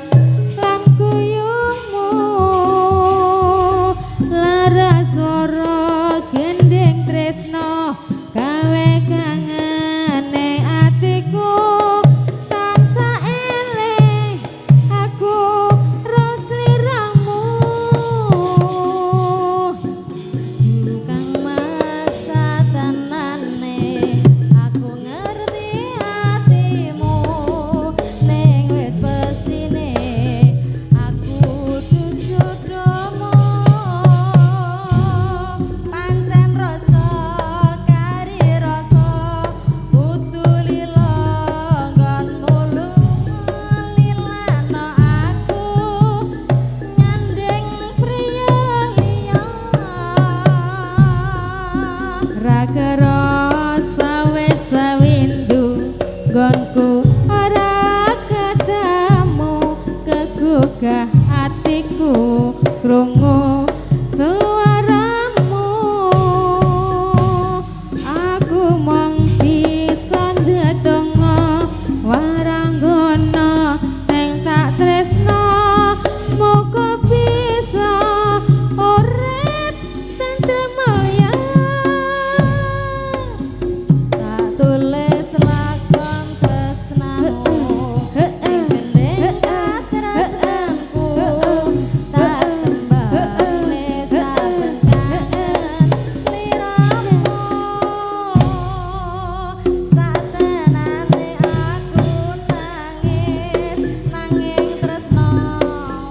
lan kuyungmu lara swara gendeng tresno gawe kangene atiku tansah eling aku ros liramu kang masa tenane aku ngerti hatimu ning wis pestine aku jujur domo pancen rasa kari rasa utulila nggonmu lilana aku nyandeng priya liya raga rasa wis sawindu nggonku ora ketemu kegugah atiku krungu suaramu aku mong bisa ndedonga Waranggono sing tak tresno muga bisa urip tentrem mulya tak tulis lakon tresnamu ing gendeng tresnanku tak tembale saben kangen sliramu satenane aku nangis nanging tresno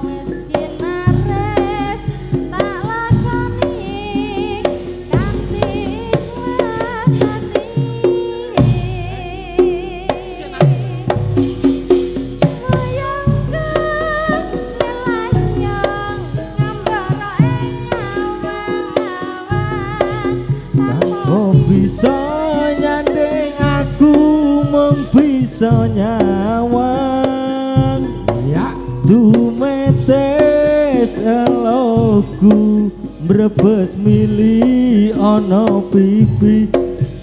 wis kinares tak lakoni kanthi ikhlas ati Oh bisa nyandeng aku mung bisa nyawang Ya. Dumetes eloku mbrebes mili ana pipi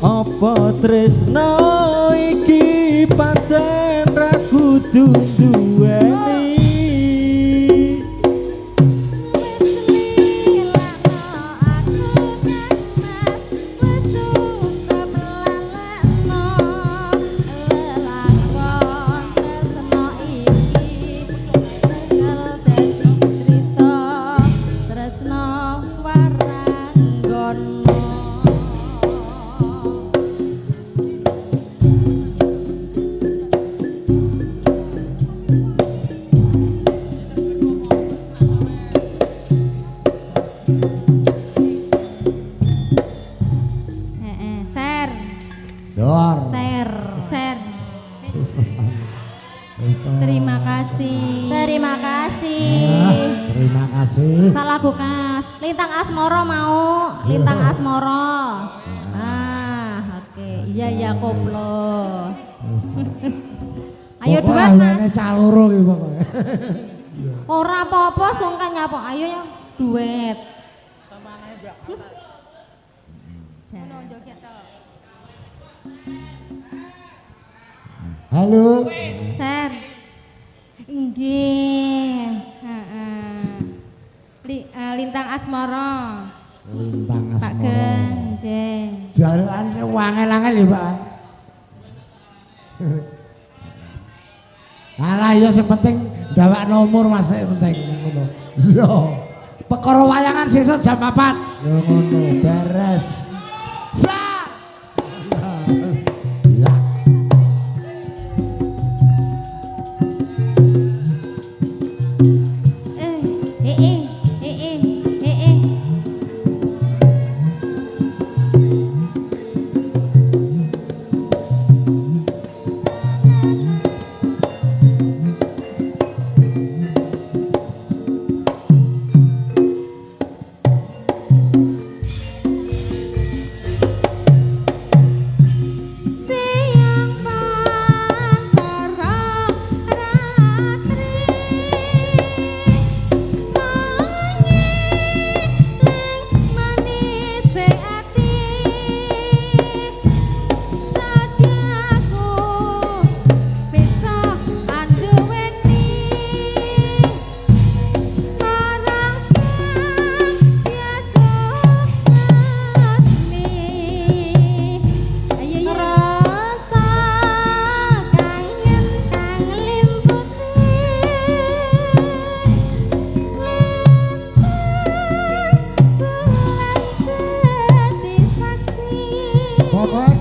apa tresno iki pancen ra kudu duweni Wis Terima kasih. Terima kasih. Terima kasih. Salah bukas. Lintang Asmoro mau. Lintang Asmoro. Oke. Iya koplo. Ayo duet Mas. Pokoknya caloro iki pokoke. Ora apa-apa sungkan nyapa. Ayo ya duet. Ono joget to. Halo. Ser. Nggih. Lintang Asmara. Lintang Pak Asmara. Geng, nggih. Jalan wangel-angel ya, Pak. Alah ya sing penting ndawak nomor Mas sing penting ngono. Iya. Perkara wayangan sesuk jam 4. Ya ngono, beres. Sa. Ya.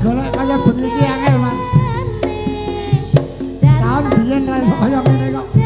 Golek kaya bengi iki angel Mas. Tahun biyen ra iso kaya ngene kok.